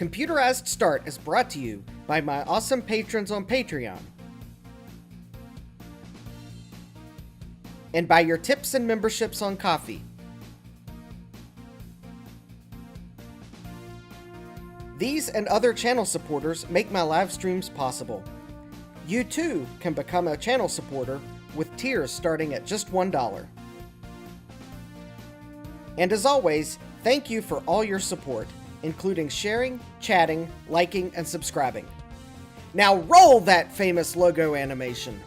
Computerized Start is brought to you by my awesome patrons on Patreon, and by your tips and memberships on Ko-fi. These and other channel supporters make my live streams possible. You too can become a channel supporter with tiers starting at just $1. And as always, thank you for all your support, including sharing, chatting, liking, and subscribing. Now roll that famous logo animation!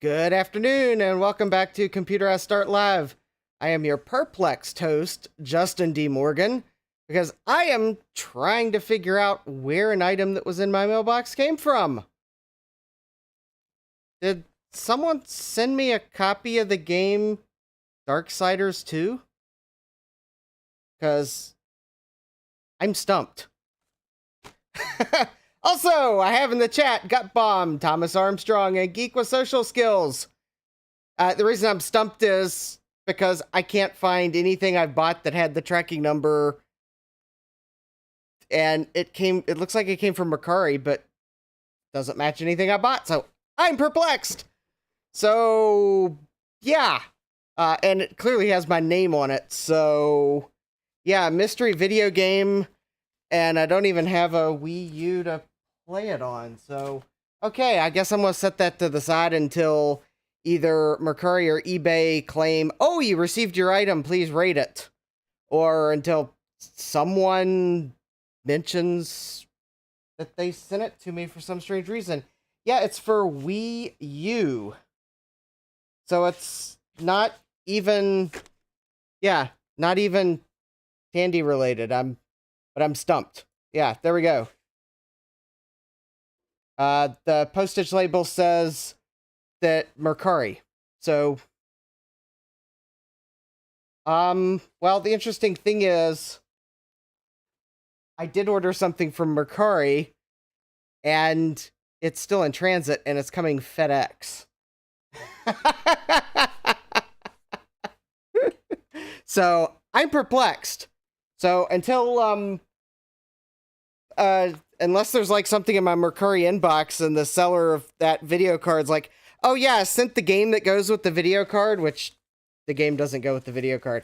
Good afternoon, and welcome back to Computerized Start Live. I am your perplexed host, Justin D. Morgan, because I am trying to figure out where an item that was in my mailbox came from. Did someone send me a copy of the game Darksiders 2? Because I'm stumped. Also, I have in the chat Gut Bomb, Thomas Armstrong, and Geek with Social Skills. The reason I'm stumped is because I can't find anything I've bought that had the tracking number. And it looks like it came from Mercari, but doesn't match anything I bought, so I'm perplexed. So, yeah. And it clearly has my name on it, so yeah, mystery video game. And I don't even have a Wii U to play it on. So, okay, I guess I'm going to set that to the side until either Mercari or eBay claim, oh, you received your item, please rate it. Or until someone mentions that they sent it to me for some strange reason. Yeah, it's for Wii U. So it's not even, not even Tandy related. But I'm stumped. Yeah, there we go. The postage label says that Mercari. So, well, the interesting thing is, I did order something from Mercari, and it's still in transit, and it's coming FedEx. So, I'm perplexed. So until, unless there's like something in my Mercari inbox and the seller of that video card's like, oh yeah, I sent the game that goes with the video card, which the game doesn't go with the video card.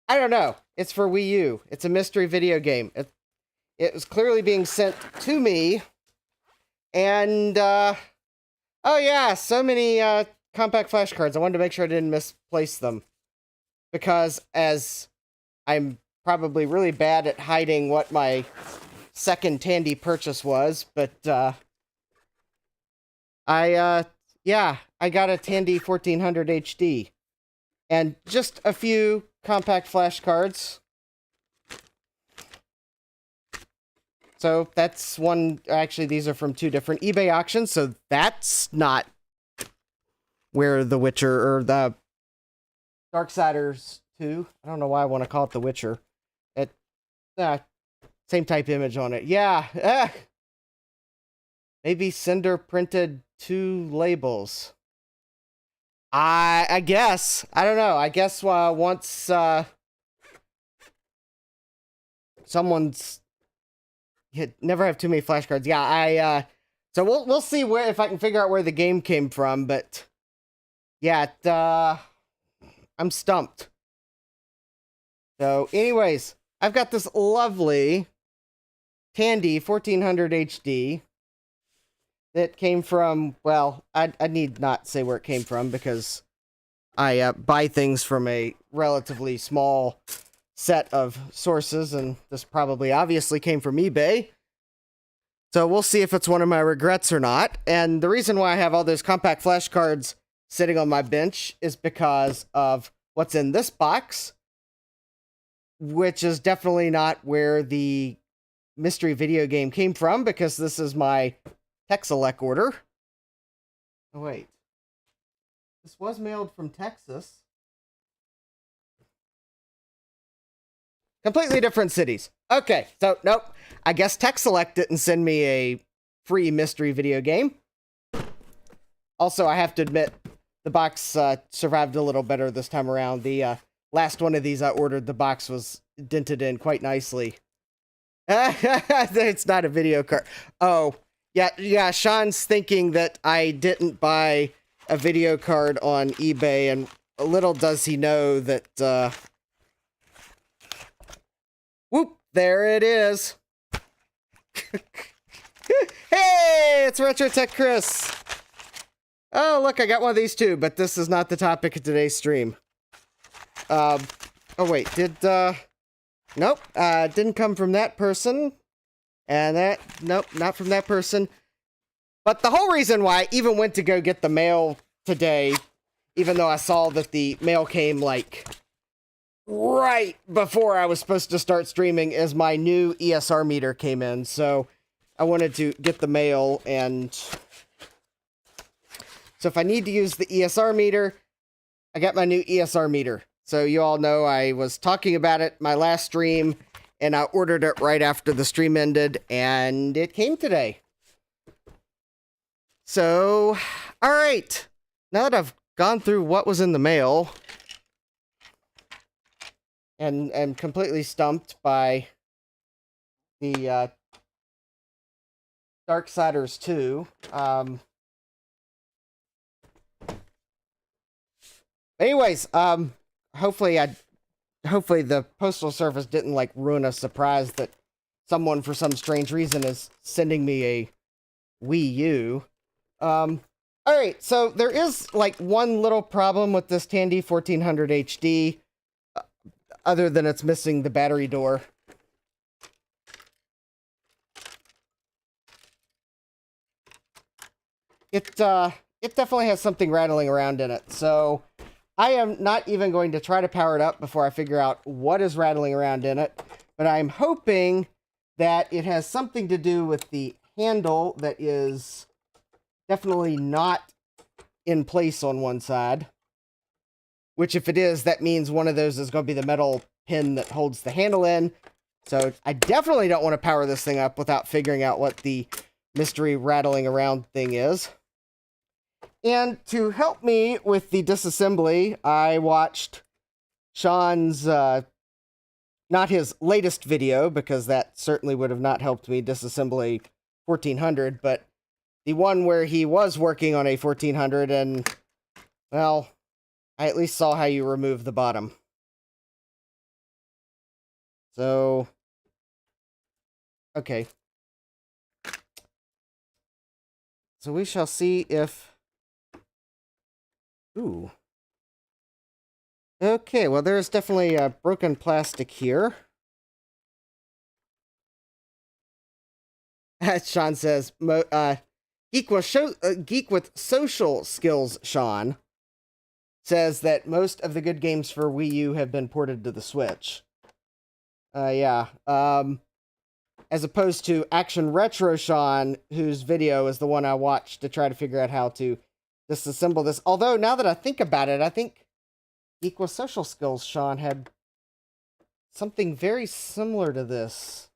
I don't know. It's for Wii U. It's a mystery video game. It was clearly being sent to me. And, oh yeah, so many, compact flashcards. I wanted to make sure I didn't misplace them. Because as I'm probably really bad at hiding what my second Tandy purchase was, but, I got a Tandy 1400 HD. And just a few compact flashcards. So that's one, actually these are from two different eBay auctions, so that's not where The Witcher, or the Darksiders 2, I don't know why I want to call it The Witcher. Same type image on it. Yeah. Maybe Cinder printed two labels. I guess. I don't know. I guess once someone's... You never have too many flashcards. Yeah, so we'll see where, if I can figure out where the game came from, but yeah, I'm stumped. So, anyways, I've got this lovely Tandy 1400 HD that came from, well, I need not say where it came from because I buy things from a relatively small set of sources, and this probably obviously came from eBay. So we'll see if it's one of my regrets or not. And the reason why I have all those compact flashcards sitting on my bench is because of what's in this box, which is definitely not where the mystery video game came from, because this is my Texelec order. Oh, wait. This was mailed from Texas. Completely different cities. Okay, so nope. I guess Tech Select didn't send me a free mystery video game. Also, I have to admit, the box survived a little better this time around. The last one of these I ordered, the box was dented in quite nicely. It's not a video card. Oh, yeah. Sean's thinking that I didn't buy a video card on eBay, and little does he know that. Whoop! There it is. Hey, it's Retro Tech Chris. Oh, look, I got one of these too, but this is not the topic of today's stream. Oh wait, nope, didn't come from that person. And nope, not from that person. But the whole reason why I even went to go get the mail today, even though I saw that the mail came, like, right before I was supposed to start streaming, is my new ESR meter came in. So I wanted to get the mail, and so if I need to use the ESR meter, I got my new ESR meter. So you all know I was talking about it my last stream, and I ordered it right after the stream ended, and it came today. So, all right. Now that I've gone through what was in the mail, and am completely stumped by the Darksiders 2, anyways, hopefully the Postal Service didn't, like, ruin a surprise that someone, for some strange reason, is sending me a Wii U. Alright, so there is, like, one little problem with this Tandy 1400 HD, other than it's missing the battery door. It definitely has something rattling around in it, so I am not even going to try to power it up before I figure out what is rattling around in it, but I'm hoping that it has something to do with the handle that is definitely not in place on one side. Which, if it is, that means one of those is going to be the metal pin that holds the handle in. So I definitely don't want to power this thing up without figuring out what the mystery rattling around thing is. And to help me with the disassembly, I watched Sean's, not his latest video, because that certainly would have not helped me disassemble a 1400, but the one where he was working on a 1400, and, well, I at least saw how you remove the bottom. So, okay. So we shall see if... Ooh. Okay, well, there's definitely broken plastic here. Sean says, Geek with social skills, Sean, says that most of the good games for Wii U have been ported to the Switch. Yeah. As opposed to Action Retro Sean, whose video is the one I watched to try to figure out how to disassemble this. Although, now that I think about it, I think Geek with Social Skills Sean had something very similar to this.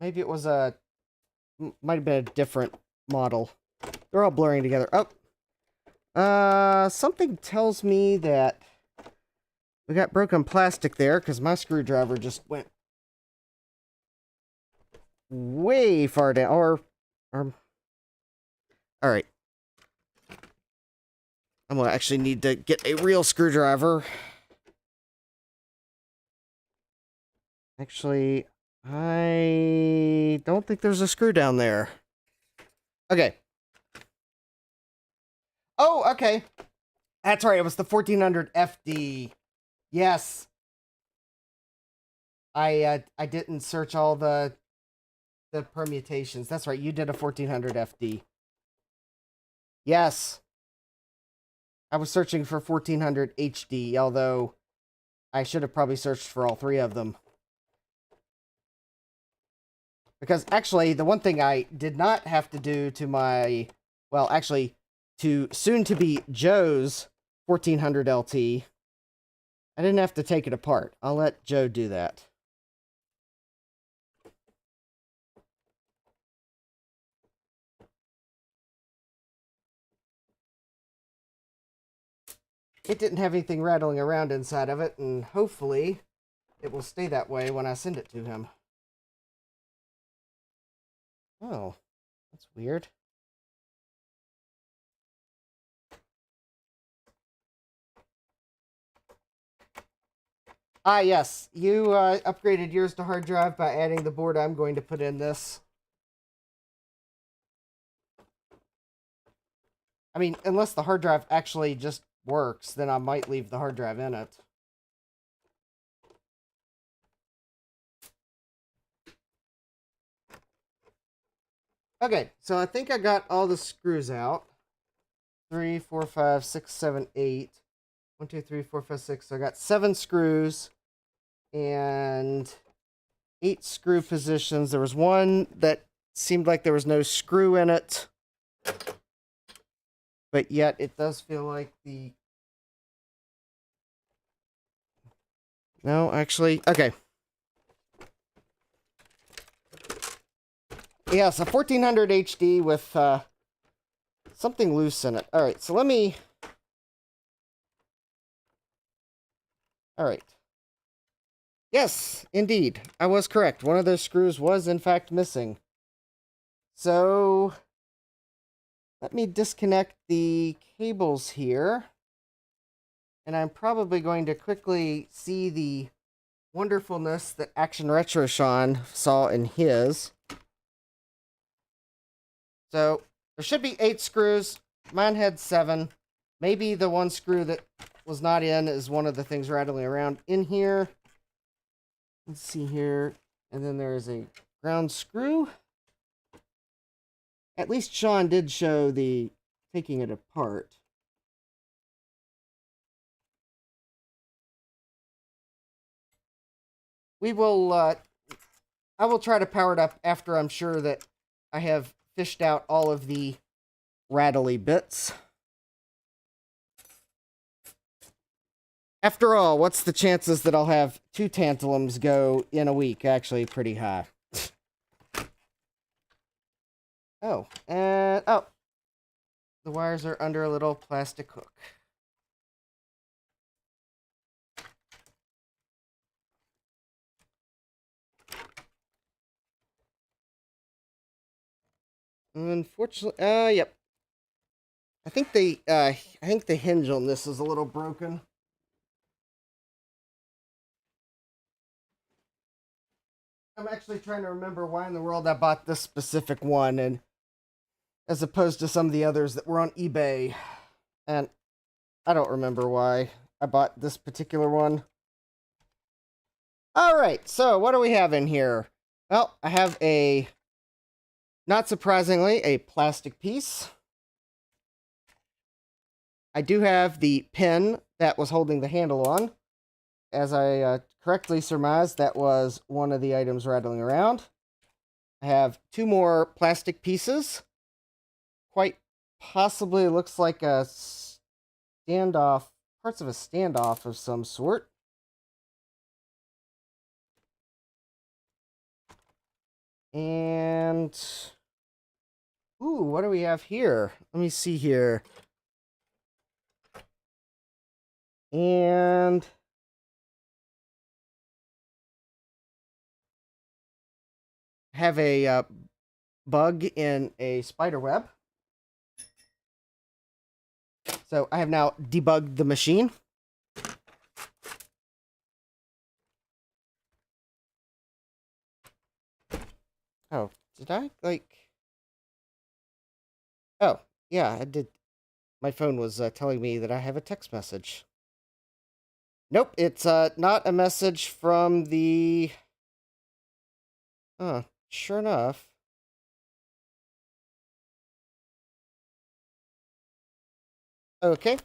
Maybe it was might have been a different model. They're all blurring together. Oh. Something tells me that we got broken plastic there, because my screwdriver just went way far down. Or alright. I'm gonna actually need to get a real screwdriver. Actually, I don't think there's a screw down there. Okay. Oh, okay. That's right, it was the 1400 FD. Yes. I didn't search all the permutations. That's right, you did a 1400 FD. Yes. I was searching for 1400 HD, although I should have probably searched for all three of them. Because actually, the one thing I did not have to do to my, well, actually, to soon-to-be Joe's 1400 LT. I didn't have to take it apart. I'll let Joe do that. It didn't have anything rattling around inside of it, and hopefully it will stay that way when I send it to him. Oh, that's weird. Ah, yes. You upgraded yours to hard drive by adding the board I'm going to put in this. I mean, unless the hard drive actually just works, then I might leave the hard drive in it. Okay, so I think I got all the screws out. 3, 4, 5, 6, 7, 8. 1, 2, 3, 4, 5, 6. So I got 7 screws and 8 screw positions. There was one that seemed like there was no screw in it, but yet it does feel like the... No, actually, okay. Yes, a 1400 HD with something loose in it. All right, so let me... All right. Yes, indeed. I was correct. One of those screws was, in fact, missing. So, let me disconnect the cables here. And I'm probably going to quickly see the wonderfulness that Action Retro Sean saw in his. So, there should be 8 screws. Mine had 7. Maybe the one screw that was not in is one of the things rattling around in here. Let's see here. And then there is a ground screw. At least Sean did show the taking it apart. We will, I will try to power it up after I'm sure that I have fished out all of the rattly bits. After all, what's the chances that I'll have 2 tantalums go in a week? Actually, pretty high. Oh, and, oh. The wires are under a little plastic hook. Unfortunately, yep. I think the hinge on this is a little broken. I'm actually trying to remember why in the world I bought this specific one, and as opposed to some of the others that were on eBay. And I don't remember why I bought this particular one. All right, so what do we have in here? Well, I have a, not surprisingly, a plastic piece. I do have the pin that was holding the handle on. As I correctly surmised, that was one of the items rattling around. I have 2 more plastic pieces. Quite possibly looks like a standoff, parts of a standoff of some sort. And, ooh, what do we have here? Let me see here. And have a bug in a spider web. So I have now debugged the machine. Oh, did I, like... Oh, yeah, I did. My phone was telling me that I have a text message. Nope, it's not a message from the... Sure enough. Okay.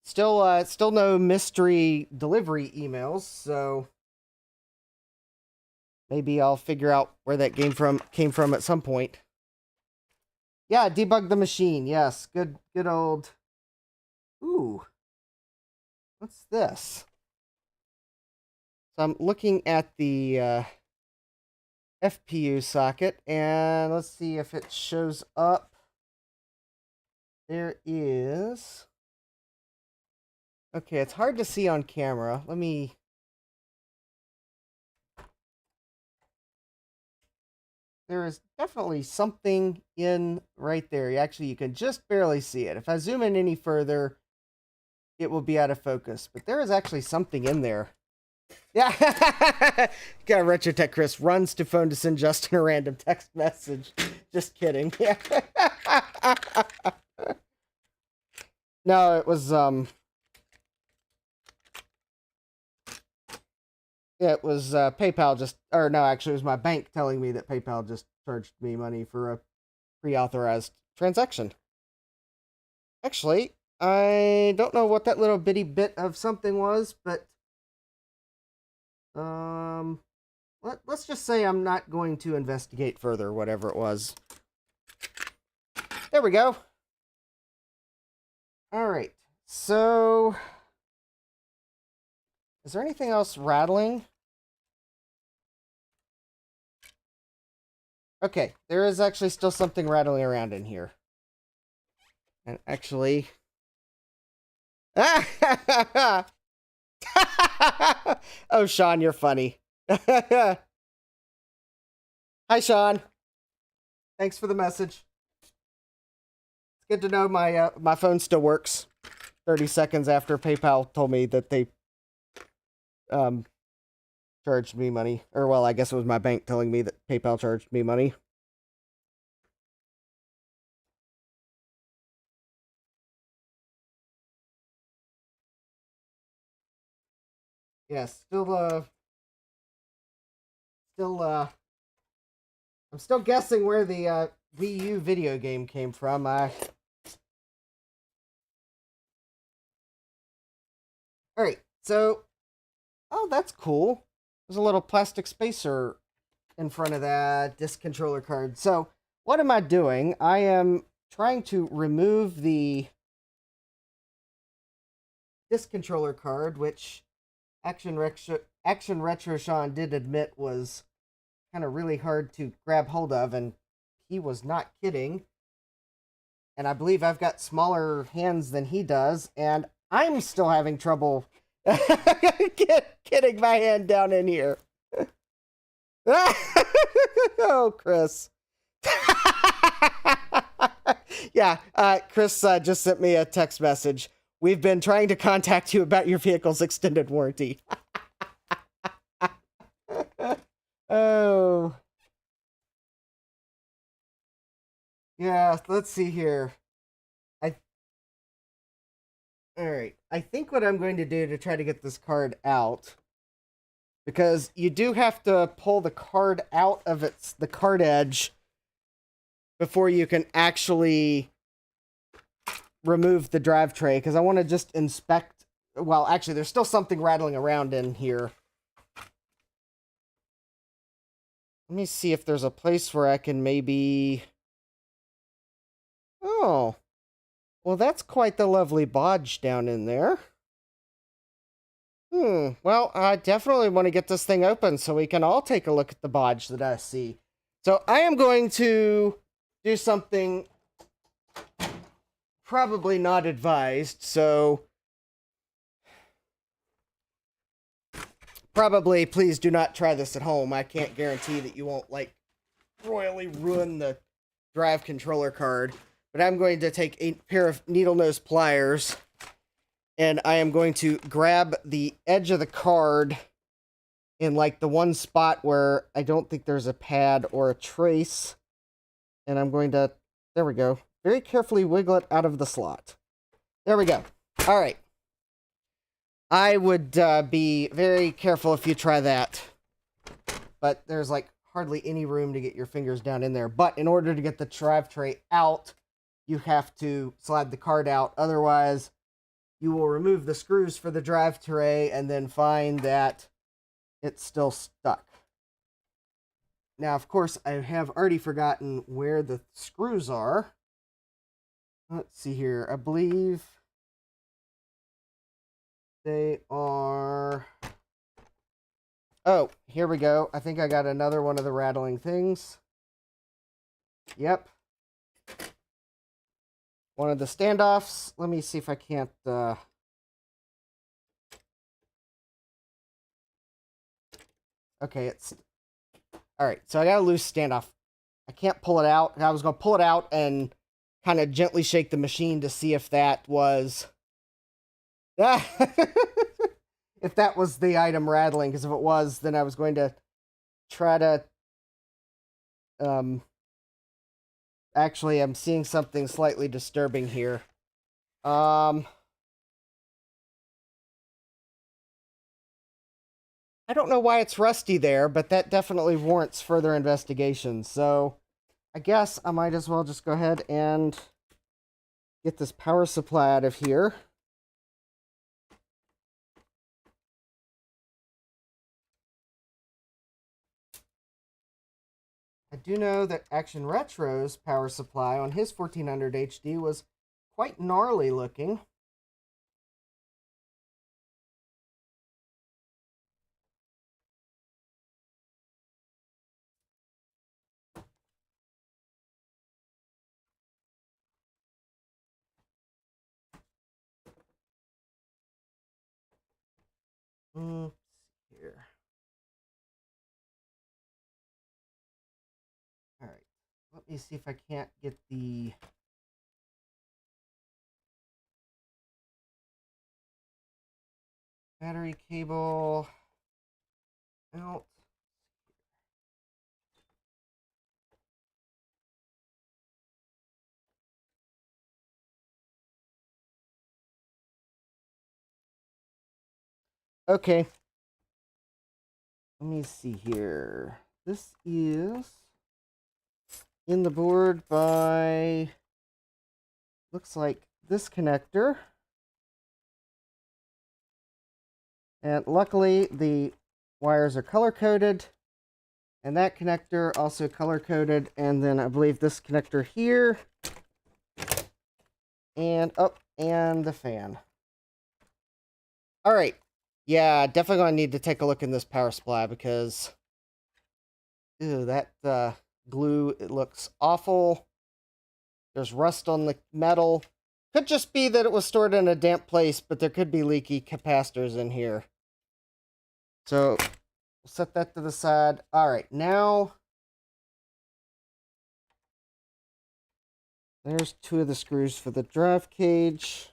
Still no mystery delivery emails, so maybe I'll figure out where that came from at some point. Yeah, debug the machine. Yes, good old. Ooh, What's this? So I'm looking at the FPU socket, and let's see if it shows up. There is... Okay, it's hard to see on camera. Let me... There is definitely something in right there. Actually, you can just barely see it. If I zoom in any further, it will be out of focus. But there is actually something in there. Yeah. Got Retrotech Chris runs to phone to send Justin a random text message. Just kidding. Yeah. No, it was it was PayPal just, or no, actually it was my bank telling me that PayPal just charged me money for a pre-authorized transaction. Actually, I don't know what that little bitty bit of something was, but let's just say I'm not going to investigate further whatever it was. There we go. All right. So, is there anything else rattling? Okay, there is actually still something rattling around in here. And actually... Oh, Sean, you're funny. Hi, Sean. Thanks for the message. It's good to know my phone still works. 30 seconds after PayPal told me that they charged me money. Or, well, I guess it was my bank telling me that PayPal charged me money. Yeah, I'm still guessing where the Wii U video game came from. Alright, so... Oh, that's cool. There's a little plastic spacer in front of that disc controller card. So, what am I doing? I am trying to remove the disc controller card, which Action Retro Sean did admit was kind of really hard to grab hold of, and he was not kidding. And I believe I've got smaller hands than he does, and I'm still having trouble getting my hand down in here. Oh, Chris. Yeah, Chris just sent me a text message. We've been trying to contact you about your vehicle's extended warranty. Oh. Yeah, let's see here. Alright, I think what I'm going to do to try to get this card out, because you do have to pull the card out of the card edge before you can actually remove the drive tray, because I want to just inspect... Well, actually, there's still something rattling around in here. Let me see if there's a place where I can maybe... Oh. Well, that's quite the lovely bodge down in there. Well, I definitely want to get this thing open so we can all take a look at the bodge that I see. So I am going to do something probably not advised, so probably please do not try this at home. I can't guarantee that you won't, like, royally ruin the drive controller card. But I'm going to take a pair of needle nose pliers, and I am going to grab the edge of the card in, like, the one spot where I don't think there's a pad or a trace. And I'm going to, there we go, very carefully wiggle it out of the slot. There we go. All right. I would be very careful if you try that. But there's, like, hardly any room to get your fingers down in there. But in order to get the drive tray out, you have to slide the card out. Otherwise, you will remove the screws for the drive tray and then find that it's still stuck. Now, of course, I have already forgotten where the screws are. Let's see here. I believe They are... Oh, here we go. I think I got another one of the rattling things. Yep. One of the standoffs. Let me see if I can't... Okay, it's... Alright, so I got a loose standoff. I can't pull it out. I was going to pull it out and kind of gently shake the machine to see if that was... if that was the item rattling, because if it was, then I was going to try to... Actually, I'm seeing something slightly disturbing here. I don't know why it's rusty there, but that definitely warrants further investigation. So I guess I might as well just go ahead and get this power supply out of here. I do know that Action Retro's power supply on his 1400 HD was quite gnarly looking. Here. All right. Let me see if I can't get the... battery cable out. Okay. Let me see here. This is in the board by... looks like this connector. And luckily, the wires are color-coded. And that connector also color-coded. And then I believe this connector here. And, oh, and the fan. All right. Yeah, definitely going to need to take a look in this power supply because... ew, that glue, it looks awful. There's rust on the metal. Could just be that it was stored in a damp place, but there could be leaky capacitors in here. So, we'll set that to the side. All right, now... there's two of the screws for the drive cage.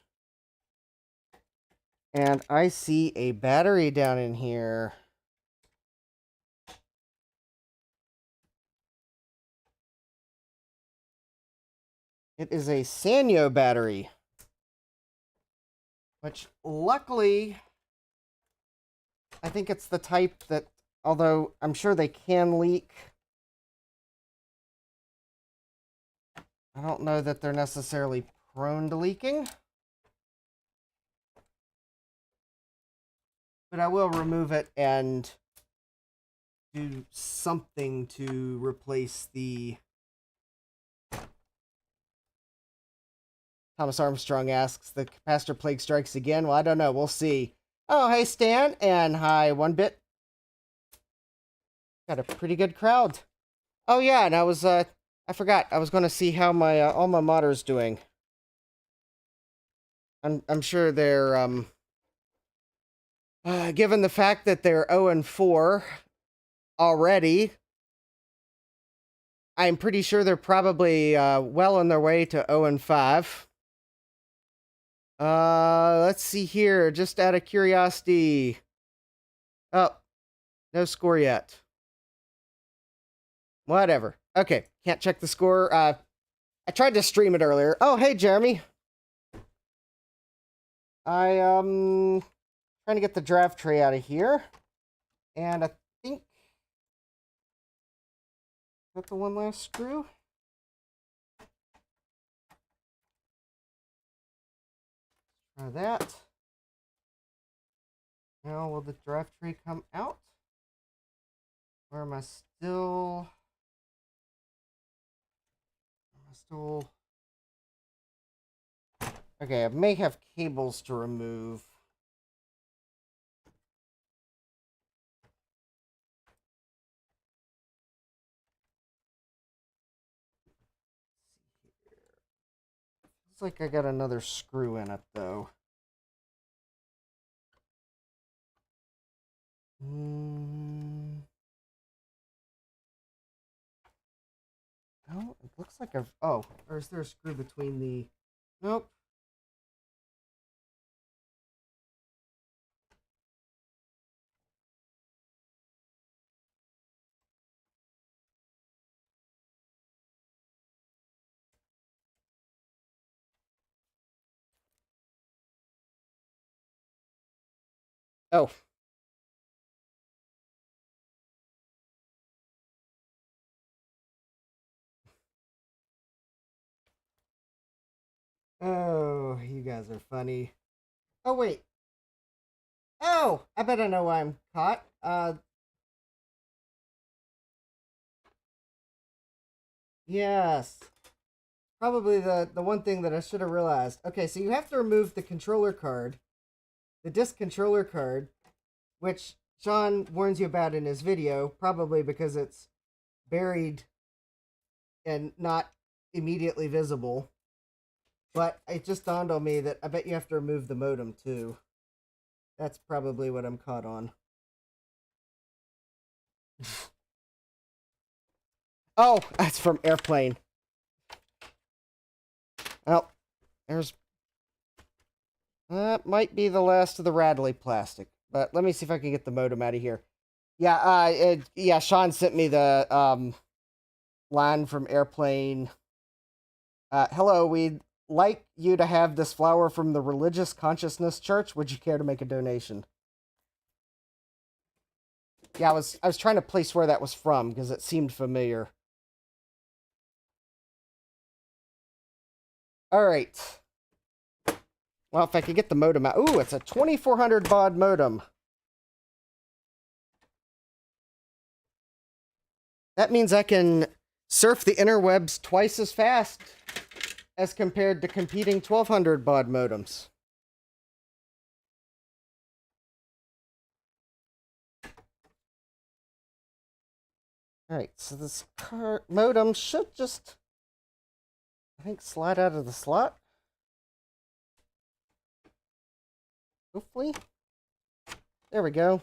And I see a battery down in here. It is a Sanyo battery. Which, luckily, I think it's the type that, although I'm sure they can leak, I don't know that they're necessarily prone to leaking. But I will remove it and do something to replace the... Thomas Armstrong asks, the capacitor plague strikes again? Well, I don't know. We'll see. Oh, hey, Stan, and hi, 1-bit. Got a pretty good crowd. Oh, yeah, and I was, I forgot. I was going to see how my alma mater's doing. I'm sure they're, given the fact that they're 0-4 already, I'm pretty sure they're probably, well on their way to 0-5. Let's see here, just out of curiosity. Oh, no score yet. Whatever. Okay, can't check the score. I tried to stream it earlier. Oh, hey, Jeremy. Trying to get the draft tray out of here. And I think... is that the one last screw? Try that. Now, will the draft tray come out? Or am I still... Okay, I may have cables to remove. Looks like I got another screw in it, though. No, it looks like I've... Oh, or is there a screw between the... Nope. Oh. Oh, you guys are funny. Oh, wait. Oh, I bet I know why I'm caught. Yes. Probably the one thing that I should have realized. Okay, so you have to remove the controller card, the disc controller card, which Sean warns you about in his video, probably because it's buried and not immediately visible. But it just dawned on me that I bet you have to remove the modem too. That's probably what I'm caught on. Oh, that's from Airplane. Well, there's... That might be the last of the rattly plastic. But let me see if I can get the modem out of here. Yeah, Sean sent me the line from Airplane. Hello, we'd like you to have this flower from the Religious Consciousness Church. Would you care to make a donation? Yeah, I was trying to place where that was from because it seemed familiar. All right. Well, if I could get the modem out. Ooh, it's a 2400 baud modem. That means I can surf the interwebs twice as fast as compared to competing 1200 baud modems. Alright, so this modem should just, I think, slide out of the slot. Hopefully. There we go.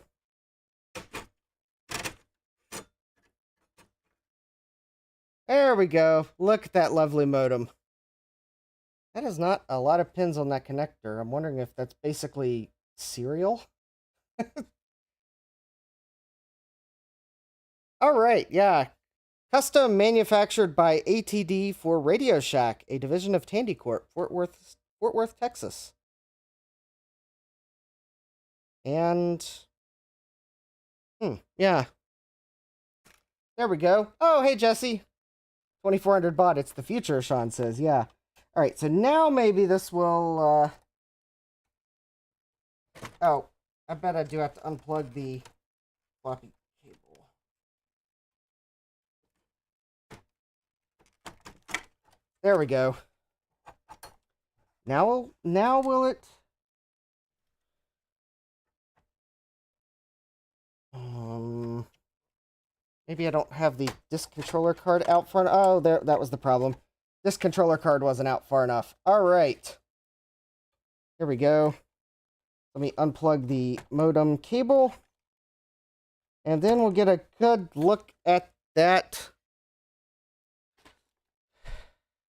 There we go. Look at that lovely modem. That is not a lot of pins on that connector. I'm wondering if that's basically serial. Alright, yeah. Custom manufactured by ATD for Radio Shack, a division of Tandy Corp, Fort Worth, Texas. And... yeah. There we go. Oh, hey, Jesse. 2400 baud. It's the future, Sean says. Yeah. All right, so now maybe this will... Oh, I bet I do have to unplug the floppy cable. There we go. Now will it... Maybe I don't have the disc controller card out front. Oh, there, that was the problem. This controller card wasn't out far enough. All right. Here we go. Let me unplug the modem cable. And then we'll get a good look at that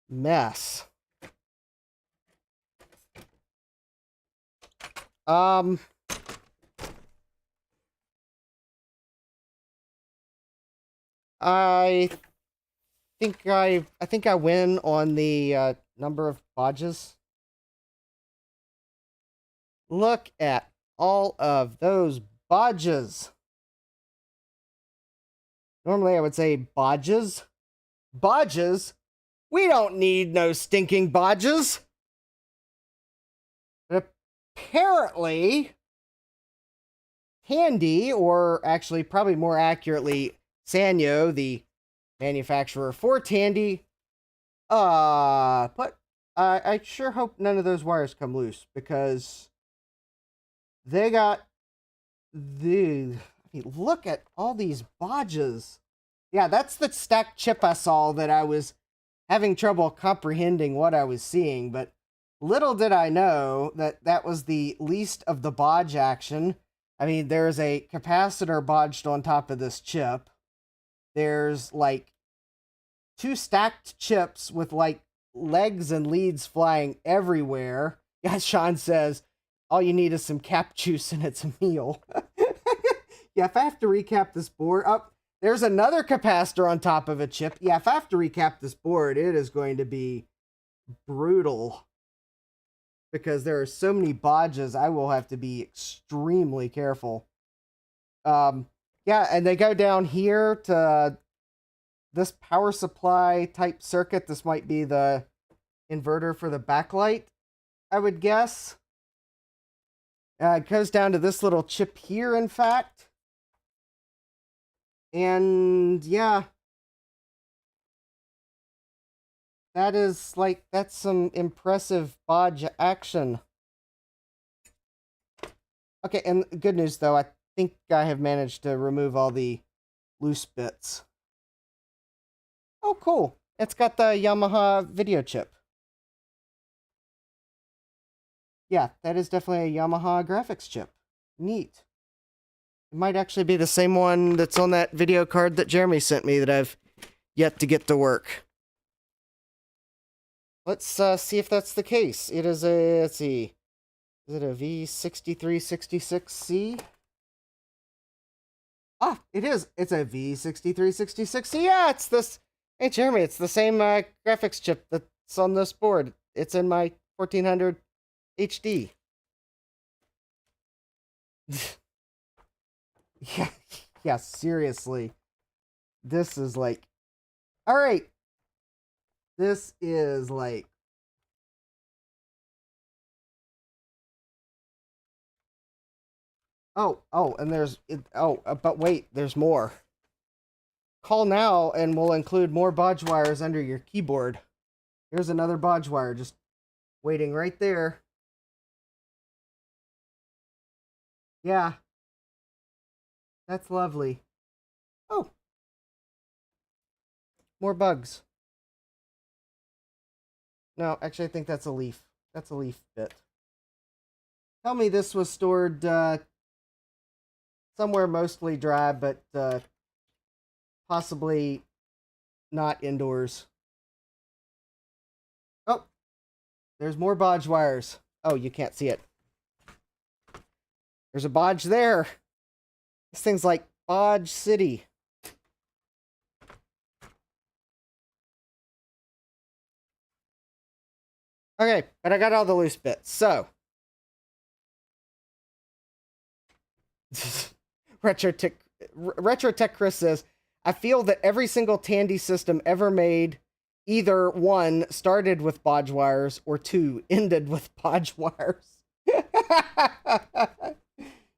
mess. I think I win on the number of bodges. Look at all of those bodges. Normally I would say bodges. Bodges? We don't need no stinking bodges. But apparently, Tandy, or actually probably more accurately, Sanyo, the manufacturer for Tandy, but I sure hope none of those wires come loose, because they got the... I mean, look at all these bodges. Yeah, that's the stacked chip I saw that I was having trouble comprehending what I was seeing, but little did I know that that was the least of the bodge action. I mean, there's a capacitor bodged on top of this chip. There's like 2 stacked chips with like legs and leads flying everywhere. Yeah, Sean says, all you need is some cap juice and it's a meal. Yeah, if I have to recap this board, there's another capacitor on top of a chip. Yeah, if I have to recap this board, it is going to be brutal. Because there are so many bodges, I will have to be extremely careful. Yeah, and they go down here to this power supply type circuit. This might be the inverter for the backlight, I would guess. It goes down to this little chip here, in fact. And yeah, that's some impressive bodge action. Okay, and good news though, I think I have managed to remove all the loose bits. Oh, cool. It's got the Yamaha video chip. Yeah, that is definitely a Yamaha graphics chip. Neat. It might actually be the same one that's on that video card that Jeremy sent me that I've yet to get to work. Let's see if that's the case. It is a, let's see, is it a V6366C? Ah, it is. It's a V6366C. Yeah, it's this. Hey, Jeremy, it's the same graphics chip that's on this board. It's in my 1400 HD. Yeah, seriously. This is like... Alright. This is like... Oh, and there's... but wait, there's more. Call now and we'll include more bodge wires under your keyboard. Here's another bodge wire just waiting right there. Yeah. That's lovely. Oh. More bugs. No, actually I think that's a leaf. That's a leaf bit. Tell me this was stored somewhere mostly dry, but possibly not indoors. Oh, there's more bodge wires. Oh, you can't see it. There's a bodge there. This thing's like Bodge City. Okay, but I got all the loose bits, so. Retrotech Chris says, I feel that every single Tandy system ever made either 1, started with bodge wires, or 2, ended with bodge wires.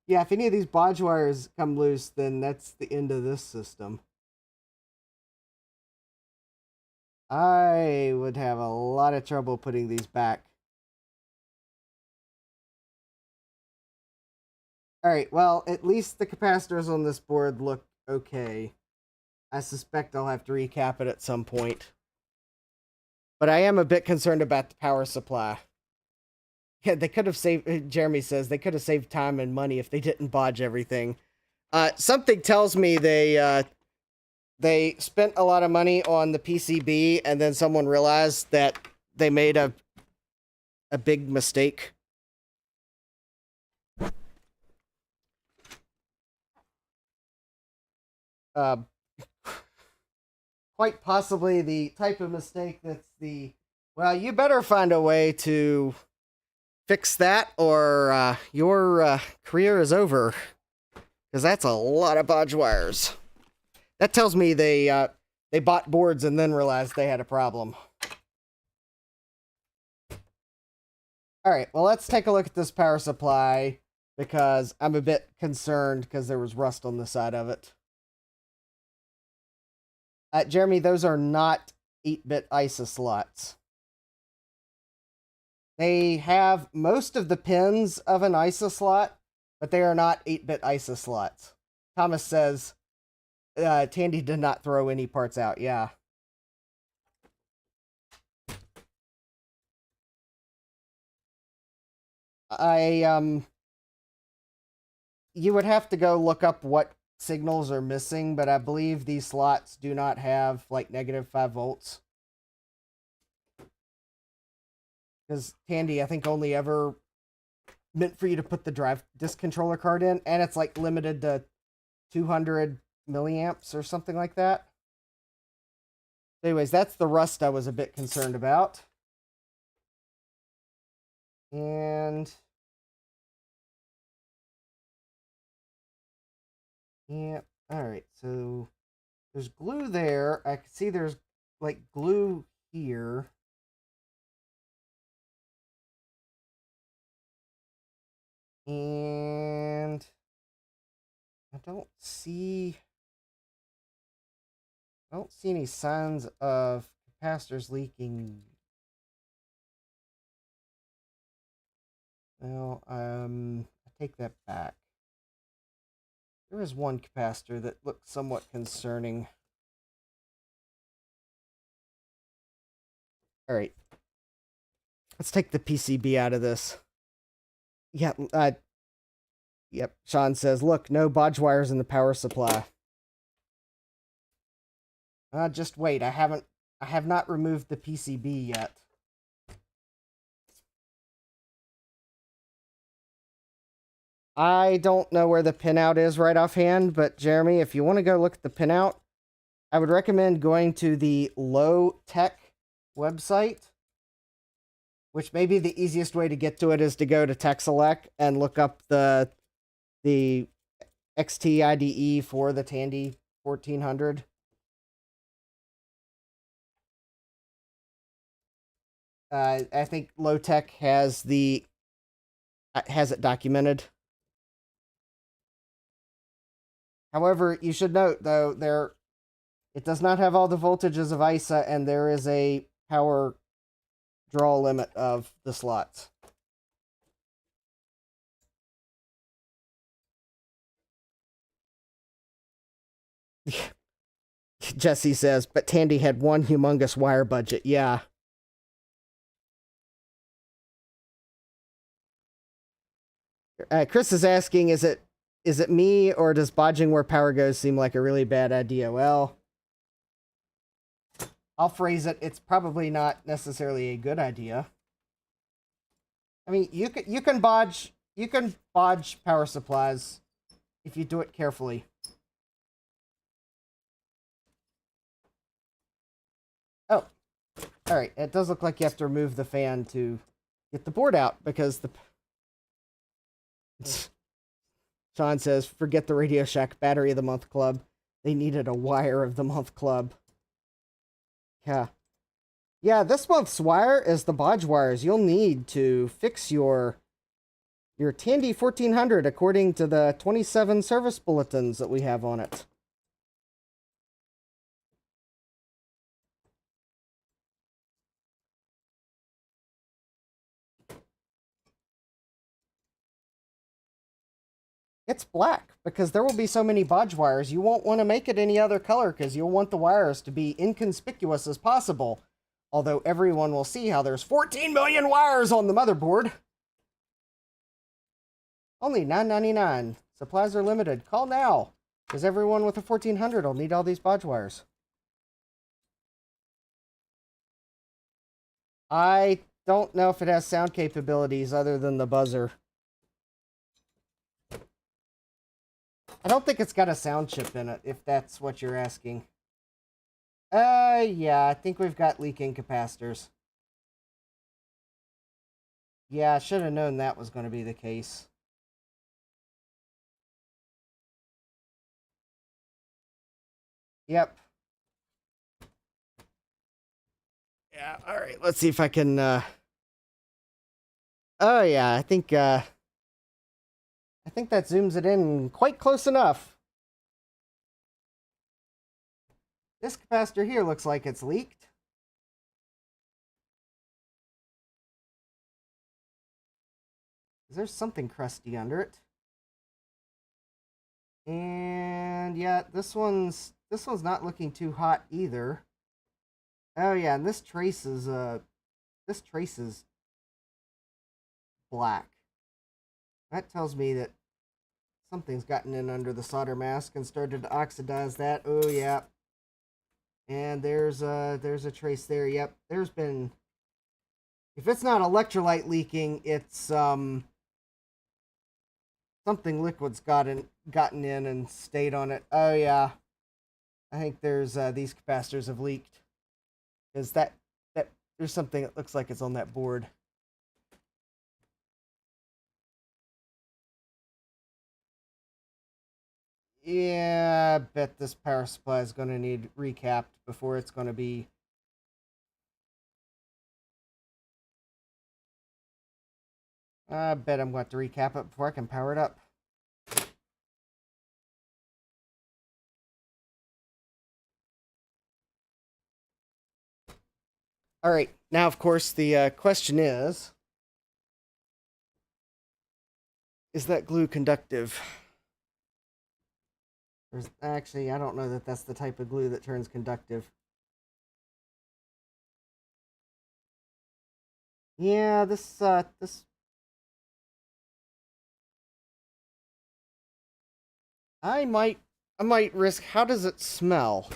Yeah, if any of these bodge wires come loose, then that's the end of this system. I would have a lot of trouble putting these back. Alright, well, at least the capacitors on this board look okay. I suspect I'll have to recap it at some point. But I am a bit concerned about the power supply. Yeah, they could have saved, Jeremy says, they could have saved time and money if they didn't bodge everything. Something tells me they spent a lot of money on the PCB and then someone realized that they made a big mistake. Quite possibly the type of mistake that's well, you better find a way to fix that or your career is over. Because that's a lot of bodge wires. That tells me they bought boards and then realized they had a problem. Alright, well, let's take a look at this power supply because I'm a bit concerned because there was rust on the side of it. Jeremy, those are not 8-bit ISA slots. They have most of the pins of an ISA slot, but they are not 8-bit ISA slots. Thomas says, Tandy did not throw any parts out, yeah. You would have to go look up what signals are missing, but I believe these slots do not have like -5 volts. Because Tandy, I think, only ever meant for you to put the drive disc controller card in, and it's like limited to 200 milliamps or something like that. Anyways, that's the rust I was a bit concerned about. And yeah, all right. So there's glue there. I can see there's like glue here. And I don't see any signs of capacitors leaking. Well, I take that back. There is one capacitor that looks somewhat concerning. All right. Let's take the PCB out of this. Yeah, yep. Sean says, look, no bodge wires in the power supply. Just wait. I have not removed the PCB yet. I don't know where the pinout is right offhand, but Jeremy, if you want to go look at the pinout, I would recommend going to the Low Tech website, which may be the easiest way to get to it is to go to TechSelect and look up the XT IDE for the Tandy 1400. I think Low Tech has it documented. However, you should note though it does not have all the voltages of ISA, and there is a power draw limit of the slots. Jesse says, but Tandy had one humongous wire budget. Yeah. Chris is asking, is it me, or does bodging where power goes seem like a really bad idea? Well, I'll phrase it. It's probably not necessarily a good idea. I mean, you can bodge power supplies if you do it carefully. Oh, all right. It does look like you have to remove the fan to get the board out because the. Sean says, forget the Radio Shack Battery of the Month Club. They needed a Wire of the Month Club. Yeah. Yeah, this month's wire is the bodge wires you'll need to fix your Tandy 1400 according to the 27 service bulletins that we have on it. It's black because there will be so many bodge wires. You won't want to make it any other color because you'll want the wires to be inconspicuous as possible. Although everyone will see how there's 14 million wires on the motherboard. Only $9.99. Supplies are limited. Call now, because everyone with a 1400 will need all these bodge wires. I don't know if it has sound capabilities other than the buzzer. I don't think it's got a sound chip in it, if that's what you're asking. Yeah, I think we've got leaking capacitors. Yeah, I should have known that was going to be the case. Yep. Yeah, alright, let's see if I can, Oh yeah, I think that zooms it in quite close enough. This capacitor here looks like it's leaked. There's something crusty under it. And yeah, this one's not looking too hot either. Oh yeah, and this trace is black. That tells me that something's gotten in under the solder mask and started to oxidize that. Oh, yeah. And there's a trace there. Yep, there's been... If it's not electrolyte leaking, it's something liquid's gotten in and stayed on it. Oh, yeah. I think there's these capacitors have leaked. Because that there's something that looks like it's on that board. Yeah, I bet this power supply is going to need recapped before it's going to be... I bet I'm going to have to recap it before I can power it up. Alright, now of course the question is that glue conductive? Actually, I don't know that that's the type of glue that turns conductive. Yeah, this I might risk... How does it smell?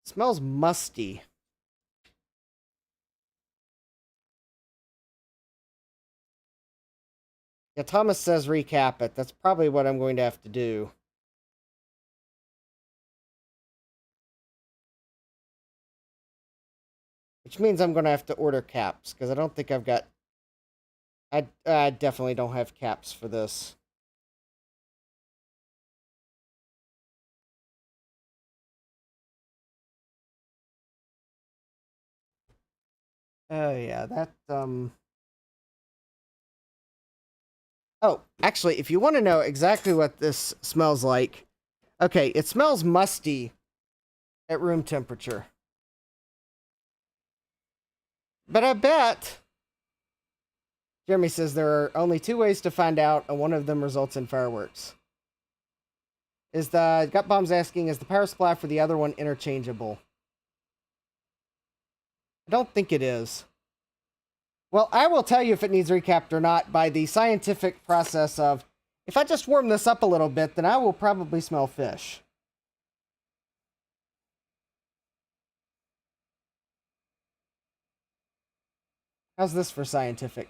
Smells musty. Yeah, Thomas says recap it. That's probably what I'm going to have to do. Which means I'm going to have to order caps, because I don't think I've got... I definitely don't have caps for this. Oh, yeah, that, Oh, actually, if you want to know exactly what this smells like... Okay, it smells musty at room temperature. But I bet... Jeremy says there are only 2 ways to find out, and one of them results in fireworks. Gut Bomb's asking, is the power supply for the other one interchangeable? I don't think it is. Well, I will tell you if it needs recapped or not by the scientific process of, if I just warm this up a little bit, then I will probably smell fish. How's this for scientific?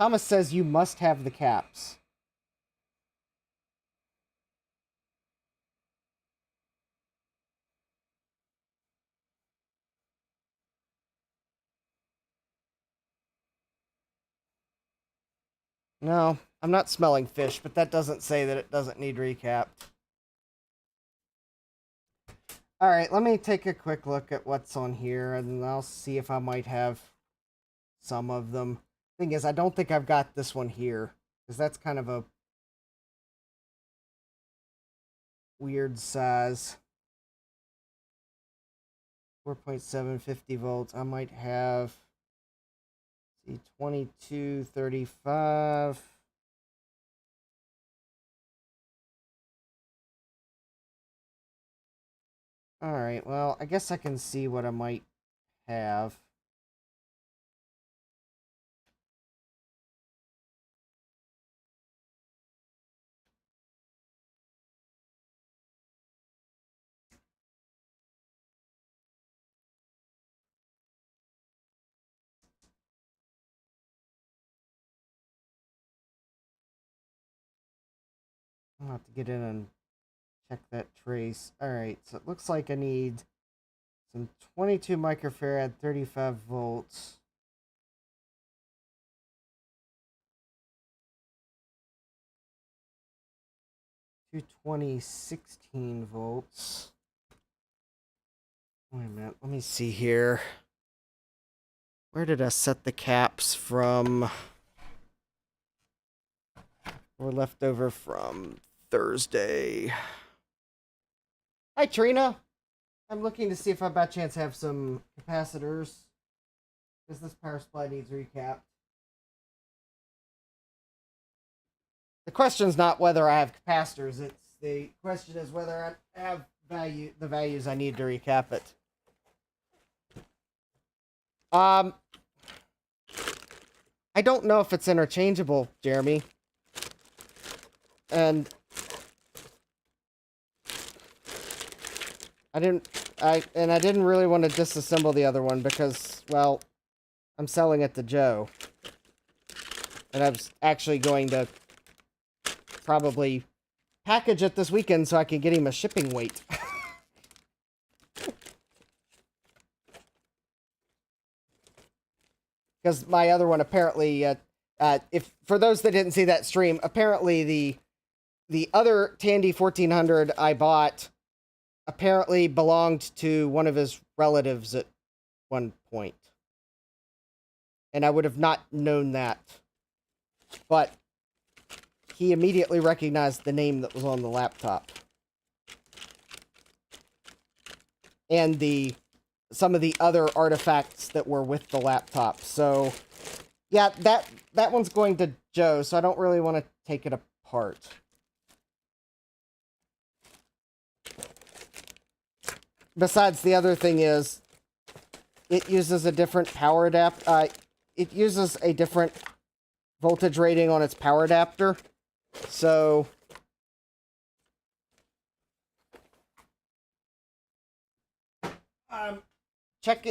Thomas says you must have the caps. No, I'm not smelling fish, but that doesn't say that it doesn't need recapped. Alright, let me take a quick look at what's on here, and I'll see if I might have some of them. Thing is, I don't think I've got this one here, because that's kind of a weird size. 4.750 volts. I might have... See, 2235. Alright, well, I guess I can see what I might have. I'll have to get in and check that trace. Alright, so it looks like I need some 22 microfarad, 35 volts. Two 16 volts. Wait a minute, let me see here. Where did I set the caps from? We're left over from Thursday. Hi, Trina. I'm looking to see if I by chance have some capacitors, because this power supply needs recapped. The question's not whether I have capacitors, the question is whether I have the values I need to recap it. Um, I don't know if it's interchangeable, Jeremy. And I didn't really want to disassemble the other one because, well, I'm selling it to Joe. And I was actually going to probably package it this weekend so I can get him a shipping weight. Because my other one apparently, if for those that didn't see that stream, apparently the other Tandy 1400 I bought apparently belonged to one of his relatives at one point. And I would have not known that. But he immediately recognized the name that was on the laptop. And some of the other artifacts that were with the laptop. So, yeah, that one's going to Joe, so I don't really want to take it apart. Besides, the other thing is, it uses a different power adapter. It uses a different voltage rating on its power adapter. So, check.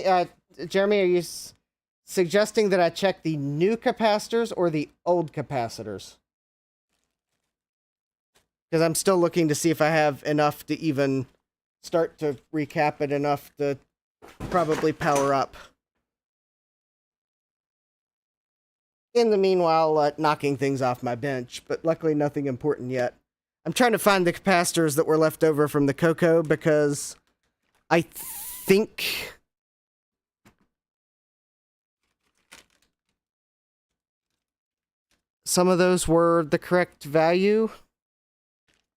Jeremy, are you suggesting that I check the new capacitors or the old capacitors? Because I'm still looking to see if I have enough to even start to recap it enough to probably power up. In the meanwhile, knocking things off my bench, but luckily nothing important yet. I'm trying to find the capacitors that were left over from the Coco because I think some of those were the correct value.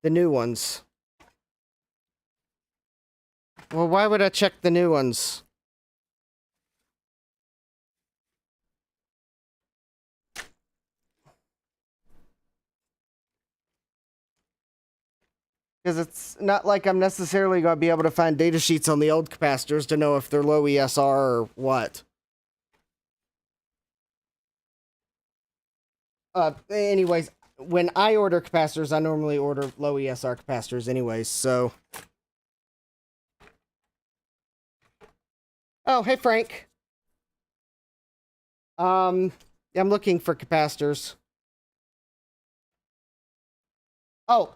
The new ones. Well, why would I check the new ones? Because it's not like I'm necessarily going to be able to find data sheets on the old capacitors to know if they're low ESR or what. Anyways, when I order capacitors, I normally order low ESR capacitors anyways, so... Oh, hey, Frank. I'm looking for capacitors. Oh.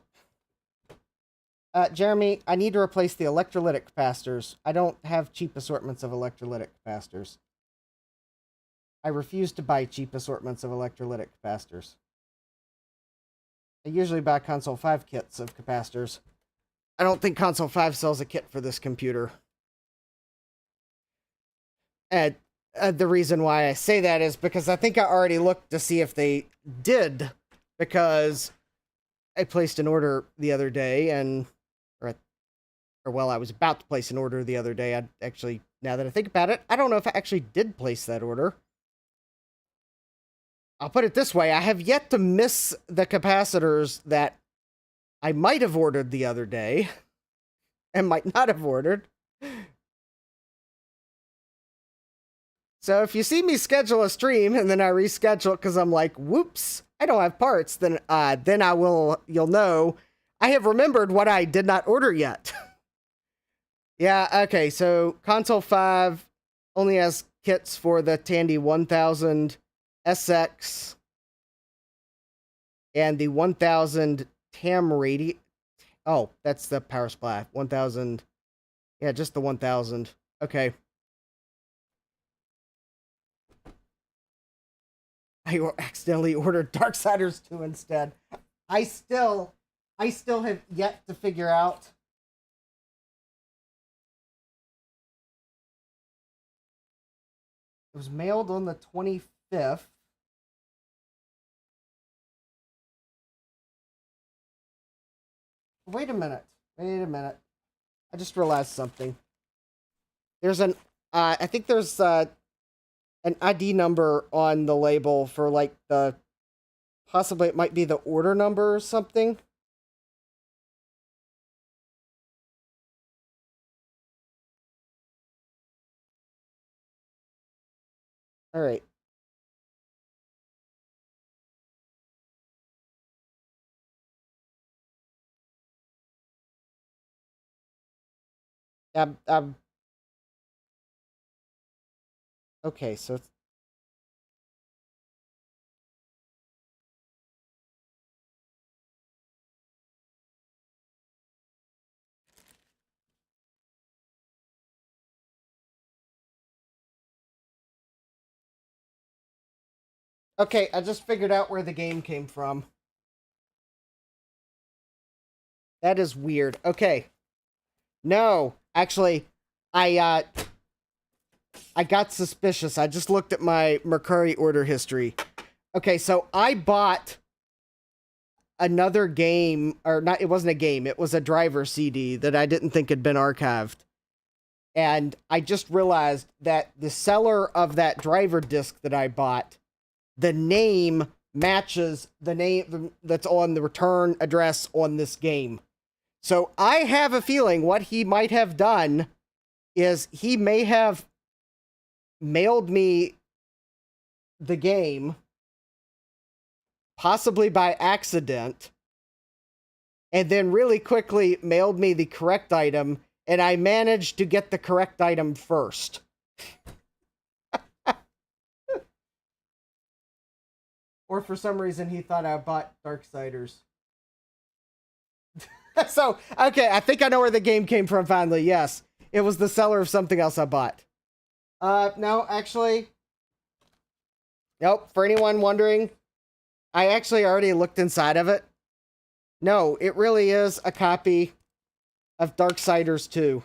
Jeremy, I need to replace the electrolytic capacitors. I don't have cheap assortments of electrolytic capacitors. I refuse to buy cheap assortments of electrolytic capacitors. I usually buy Console 5 kits of capacitors. I don't think Console 5 sells a kit for this computer. And the reason why I say that is because I think I already looked to see if they did, because I placed an order the other day, and I was about to place an order the other day. Now that I think about it, I don't know if I actually did place that order. I'll put it this way, I have yet to miss the capacitors that I might have ordered the other day, and might not have ordered. So if you see me schedule a stream and then I reschedule it because I'm like, whoops, I don't have parts, then you'll know I have remembered what I did not order yet. Yeah, okay, so Console 5 only has kits for the Tandy 1000 SX and the 1000 TAM radio. Oh, that's the power supply. 1000. Yeah, just the 1000. Okay. I accidentally ordered Darksiders 2 instead. I still have yet to figure out it was mailed on the 25th. Wait a minute. I just realized something. There's I think there's an ID number on the label for like possibly it might be the order number or something. All right. Um, okay, so it's, okay, I just figured out where the game came from. That is weird. Okay. No, actually, I I got suspicious. I just looked at my Mercari order history. Okay, so I bought another game, or not, it wasn't a game, it was a driver CD that I didn't think had been archived. And I just realized that the seller of that driver disc that I bought, the name matches the name that's on the return address on this game. So I have a feeling what he might have done is he may have mailed me the game, possibly by accident, and then really quickly mailed me the correct item, and I managed to get the correct item first. Or for some reason he thought I bought Darksiders. So, okay, I think I know where the game came from finally. Yes. It was the seller of something else I bought. No, actually. Nope. For anyone wondering, I actually already looked inside of it. No, it really is a copy of Darksiders 2.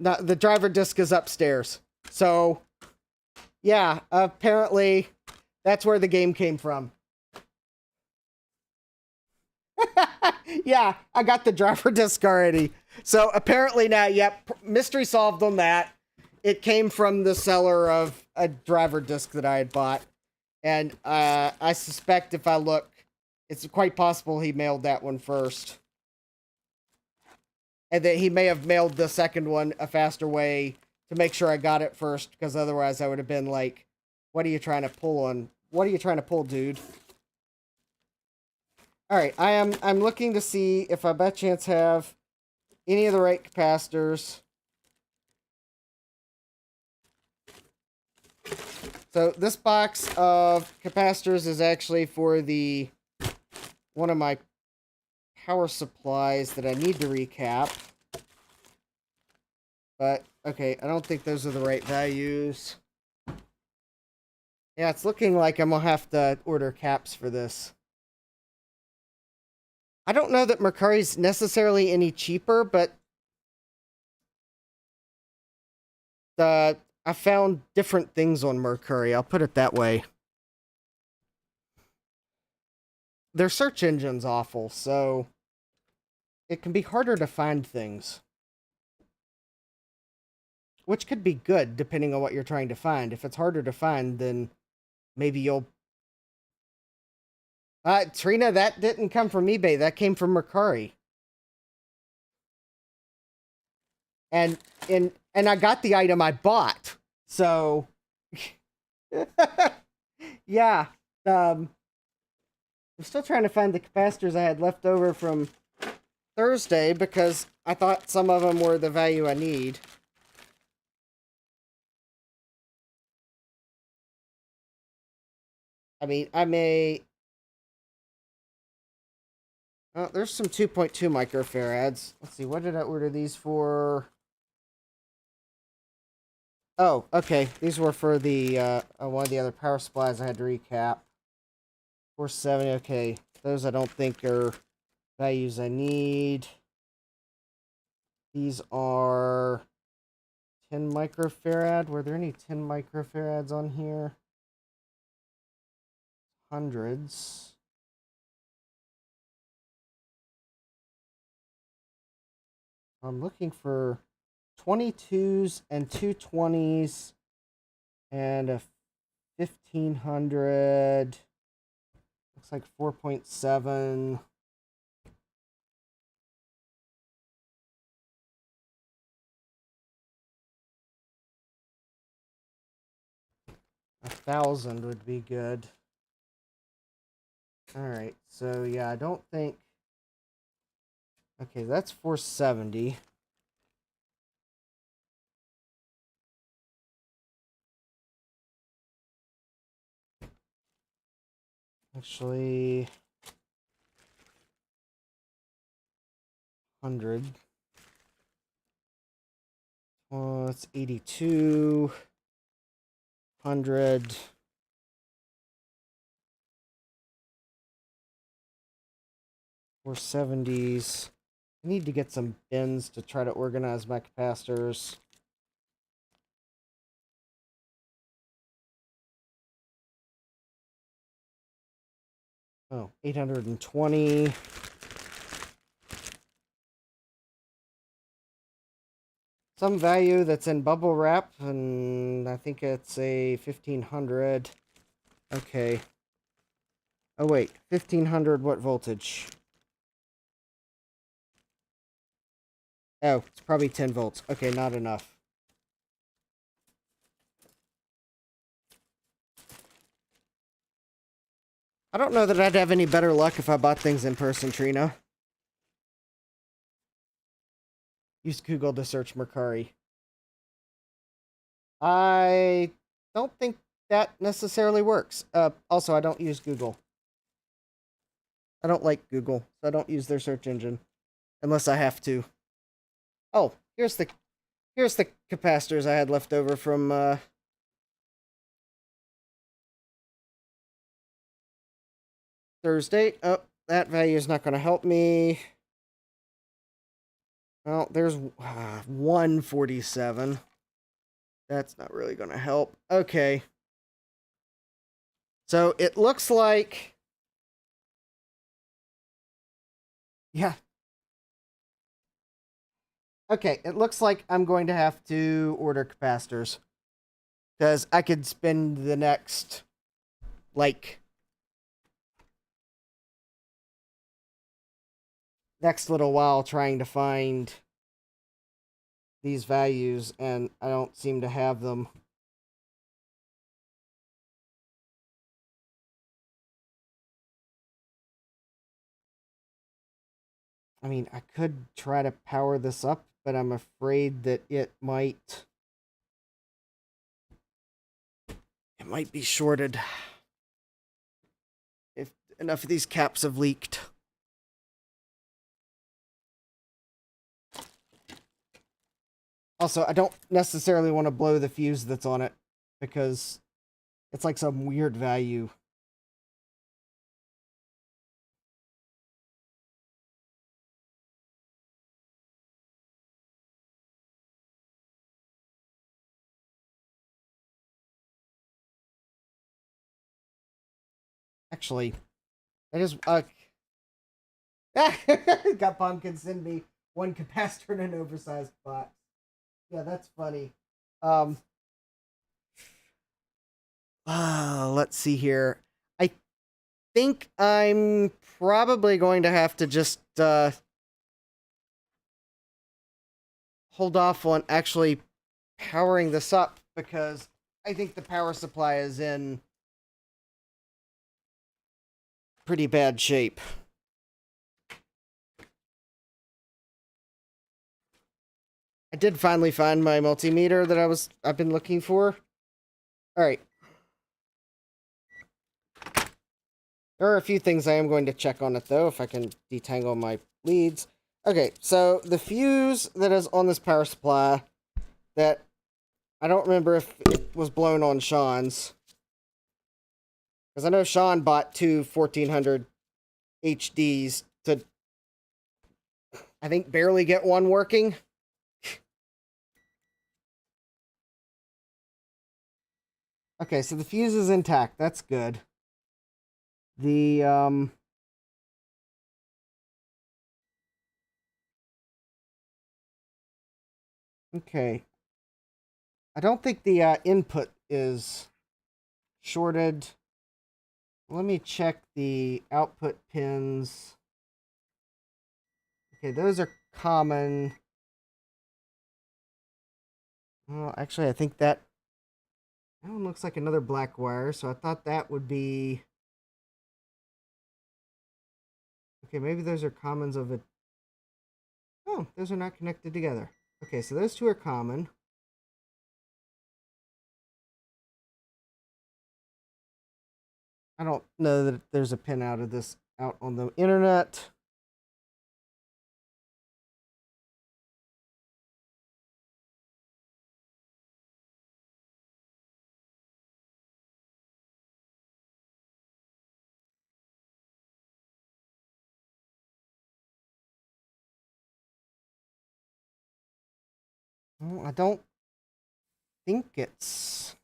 No, the driver disc is upstairs. So, yeah, apparently that's where the game came from. Yeah, I got the driver disc already. So apparently now, yep, mystery solved on that. It came from the seller of a driver disc that I had bought. And I suspect if I look, it's quite possible he mailed that one first. And that he may have mailed the second one a faster way to make sure I got it first, because otherwise I would have been like, what are you trying to pull on? What are you trying to pull, dude? Alright, I'm looking to see if I by chance have any of the right capacitors. So this box of capacitors is actually for the one of my power supplies that I need to recap. But, okay, I don't think those are the right values. Yeah, it's looking like I'm gonna have to order caps for this. I don't know that Mercari's necessarily any cheaper, but I found different things on Mercari, I'll put it that way. Their search engine's awful, so it can be harder to find things. Which could be good, depending on what you're trying to find. If it's harder to find, then maybe you'll... Trina, that didn't come from eBay. That came from Mercari. And I got the item I bought. So... yeah. I'm still trying to find the capacitors I had left over from Thursday, because I thought some of them were the value I need. I mean, I may... Oh, there's some 2.2 microfarads. Let's see, what did I order these for? Oh, okay. These were for the one of the other power supplies I had to recap. 470, okay. Those I don't think are values I need. These are 10 microfarad. Were there any 10 microfarads on here? Hundreds. I'm looking for 22s and 220s and a 1500. Looks like 4.7. 1,000 would be good. Alright, so yeah, I don't think... Okay, that's 470. Actually... 100. Well, it's 82. 100. 470s. I need to get some bins to try to organize my capacitors. Oh, 820. Some value that's in bubble wrap, and I think it's a 1500. Okay. Oh, wait. 1500, what voltage? Oh, it's probably 10 volts. Okay, not enough. I don't know that I'd have any better luck if I bought things in person, Trina. Use Google to search Mercari. I don't think that necessarily works. Also, I don't use Google. I don't like Google, so I don't use their search engine. Unless I have to. Oh, here's the capacitors I had left over from Thursday. Oh, that value is not going to help me. Well, there's 147. That's not really going to help. Okay. So it looks like... Yeah. Okay, it looks like I'm going to have to order capacitors. Because I could spend the next, like... next little while trying to find these values, and I don't seem to have them. I mean, I could try to power this up, but I'm afraid that it might be shorted if enough of these caps have leaked. Also, I don't necessarily want to blow the fuse that's on it, because it's like some weird value. Actually, I just got Pumpkin send me one capacitor in an oversized box. Yeah, that's funny. Um, let's see here. I think I'm probably going to have to just hold off on actually powering this up, because I think the power supply is in pretty bad shape. I did finally find my multimeter that I've been looking for. All right. There are a few things I am going to check on it, though, if I can detangle my leads. Okay, so the fuse that is on this power supply, that I don't remember if it was blown on Sean's, because I know Sean bought two 1400 HDs to, I think, barely get one working. Okay, so the fuse is intact. That's good. The, okay. I don't think the input is shorted. Let me check the output pins. Okay, those are common. Well, actually, I think that That one looks like another black wire, so I thought that would be... Okay, maybe those are commons of it. Oh, those are not connected together. Okay, so those two are common. I don't know that there's a pin out of this out on the internet. I don't think it's...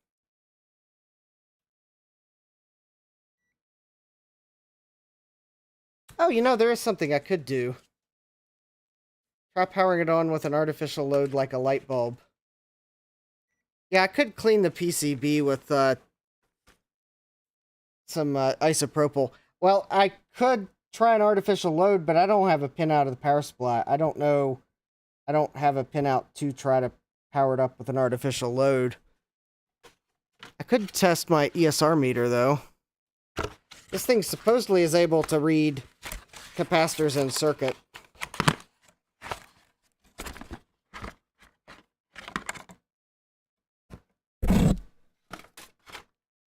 Oh, you know, there is something I could do. Try powering it on with an artificial load like a light bulb. Yeah, I could clean the PCB with some isopropyl. Well, I could try an artificial load, but I don't have a pin out of the power supply. I don't know. I don't have a pin out to try to power it up with an artificial load. I could test my ESR meter, though. This thing supposedly is able to read capacitors in circuit.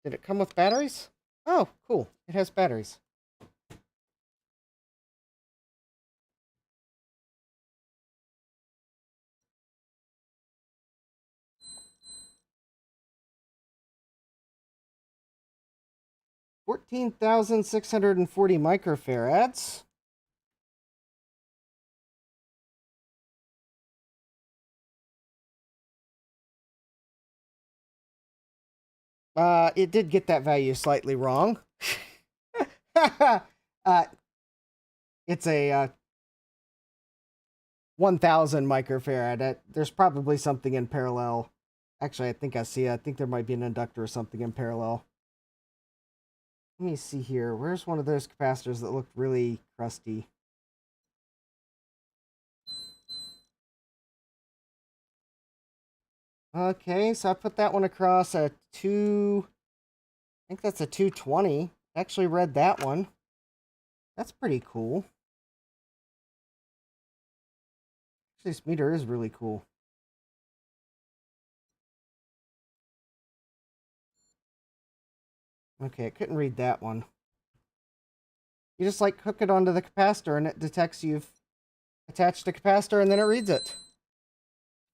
Did it come with batteries? Oh, cool. It has batteries. $14,640 microfarads. It did get that value slightly wrong. It's a 1,000 microfarad. There's probably something in parallel. Actually, I think I see it. I think there might be an inductor or something in parallel. Let me see here. Where's one of those capacitors that looked really crusty? Okay, so I put that one across a 2... I think that's a 220. Actually read that one. That's pretty cool. Actually, this meter is really cool. Okay, I couldn't read that one. You just like hook it onto the capacitor and it detects you've attached a capacitor and then it reads it.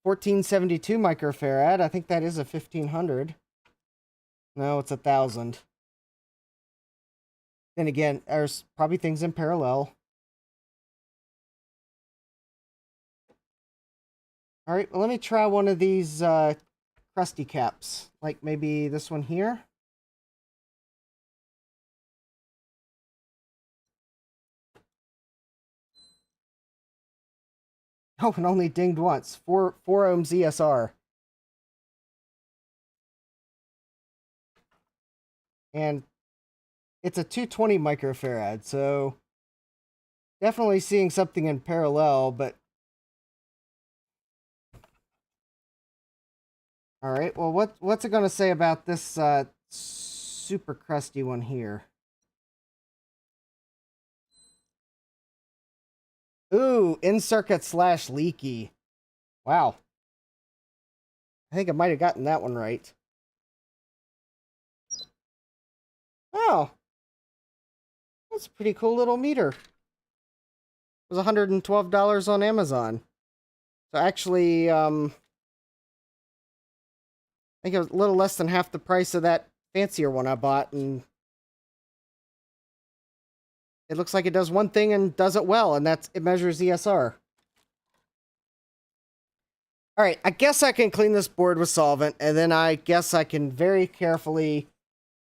1472 microfarad. I think that is a 1500. No, it's 1,000. Then again, there's probably things in parallel. All right, well, let me try one of these crusty caps. Like maybe this one here. Oh, and only dinged once. 4 ohms ESR. And it's a 220 microfarad, so definitely seeing something in parallel, but... All right, well, what's it going to say about this super crusty one here? Ooh, in-circuit / leaky. Wow. I think I might have gotten that one right. Oh. That's a pretty cool little meter. It was $112 on Amazon. So actually, I think it was a little less than half the price of that fancier one I bought, and it looks like it does one thing and does it well, and that's it measures ESR. All right, I guess I can clean this board with solvent, and then I guess I can very carefully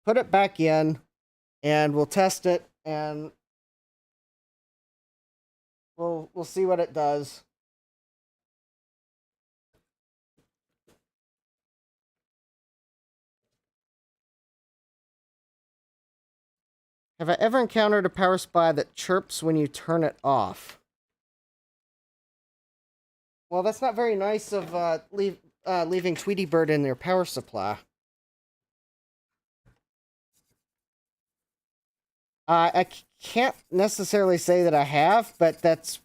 put it back in, and we'll test it, and we'll see what it does. Have I ever encountered a power supply that chirps when you turn it off? Well, that's not very nice of leaving Tweety Bird in their power supply. I can't necessarily say that I have, but that's...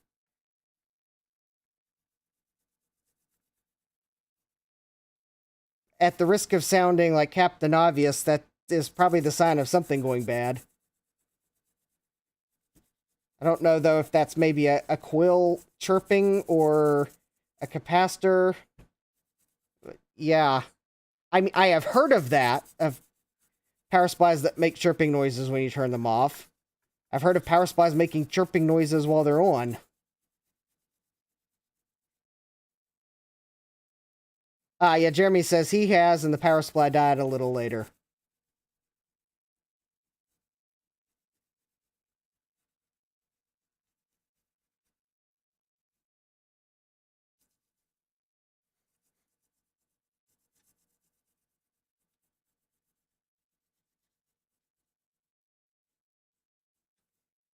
At the risk of sounding like Captain Obvious, that is probably the sign of something going bad. I don't know, though, if that's maybe a quill chirping or a capacitor. Yeah. I mean, I have heard of that, of power supplies that make chirping noises when you turn them off. I've heard of power supplies making chirping noises while they're on. Yeah, Jeremy says he has, and the power supply died a little later.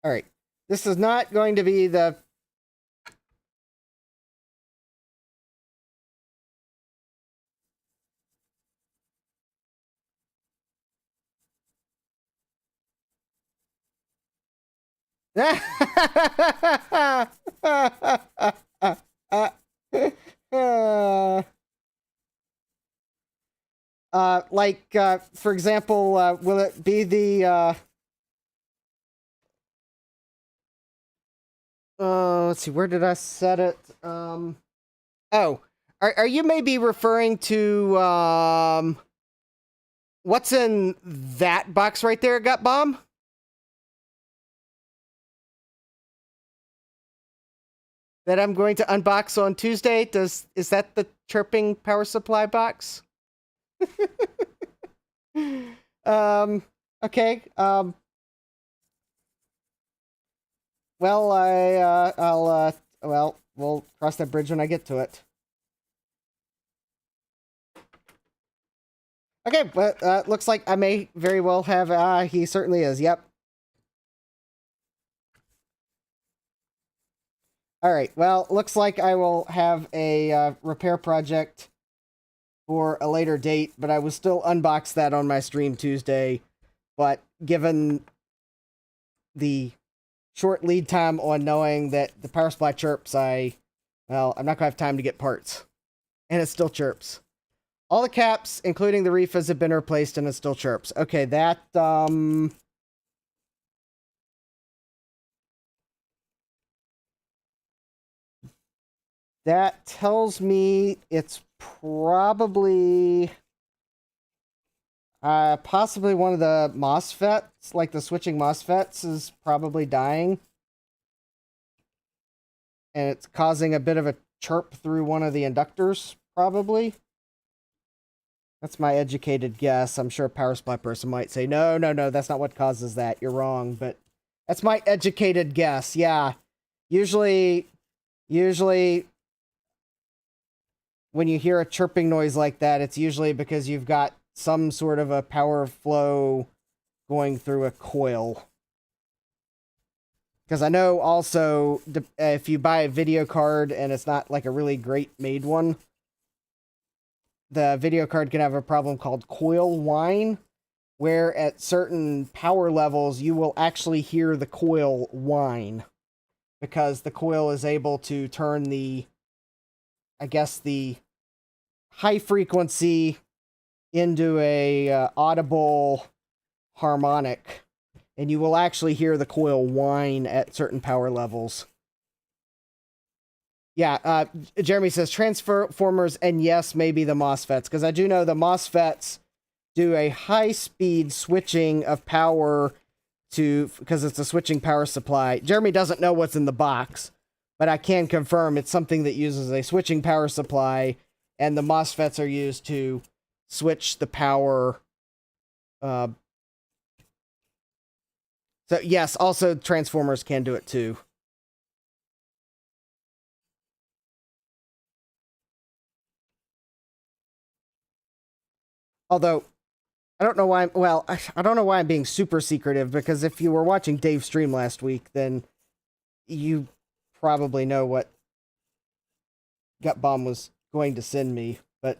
All right. This is not going to be the... for example, will it be the... let's see, where did I set it? Oh, are you maybe referring to, what's in that box right there, Gut Bomb? That I'm going to unbox on Tuesday? Is that the chirping power supply box? Okay, well, well, we'll cross that bridge when I get to it. Okay, but, looks like I may very well have, he certainly is, yep. Alright, well, looks like I will have a, repair project for a later date, but I will still unbox that on my stream Tuesday. But given the short lead time on knowing that the power supply chirps, well, I'm not gonna have time to get parts. And it still chirps. All the caps, including the reefas, have been replaced and it still chirps. Okay, that, that tells me it's probably... possibly one of the MOSFETs, like the switching MOSFETs, is probably dying. And it's causing a bit of a chirp through one of the inductors, probably. That's my educated guess. I'm sure a power supply person might say, no, that's not what causes that. You're wrong, but that's my educated guess. Yeah. Usually, when you hear a chirping noise like that, it's usually because you've got some sort of a power flow going through a coil. Because I know also, if you buy a video card and it's not like a really great made one, the video card can have a problem called coil whine, where at certain power levels you will actually hear the coil whine. Because the coil is able to turn the, I guess, the high frequency into a audible harmonic, and you will actually hear the coil whine at certain power levels. Yeah, Jeremy says transformers, and yes, maybe the MOSFETs, because I do know the MOSFETs do a high-speed switching of power to, because it's a switching power supply. Jeremy doesn't know what's in the box, but I can confirm it's something that uses a switching power supply, and the MOSFETs are used to switch the power. So yes, also transformers can do it too. Although, I don't know why, well, I don't know why I'm being super secretive, because if you were watching Dave's stream last week, then you probably know what Gut Bomb was going to send me. But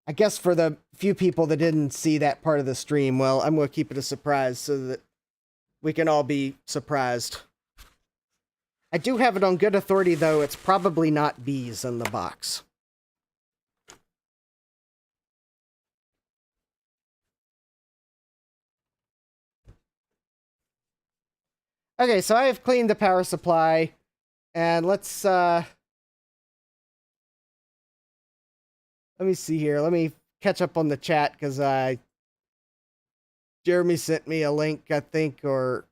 I guess for the few people that didn't see that part of the stream, well, I'm going to keep it a surprise so that we can all be surprised. I do have it on good authority, though. It's probably not bees in the box. Okay, so I have cleaned the power supply, and let's, let me see here. Let me catch up on the chat, because Jeremy sent me a link, I think, or...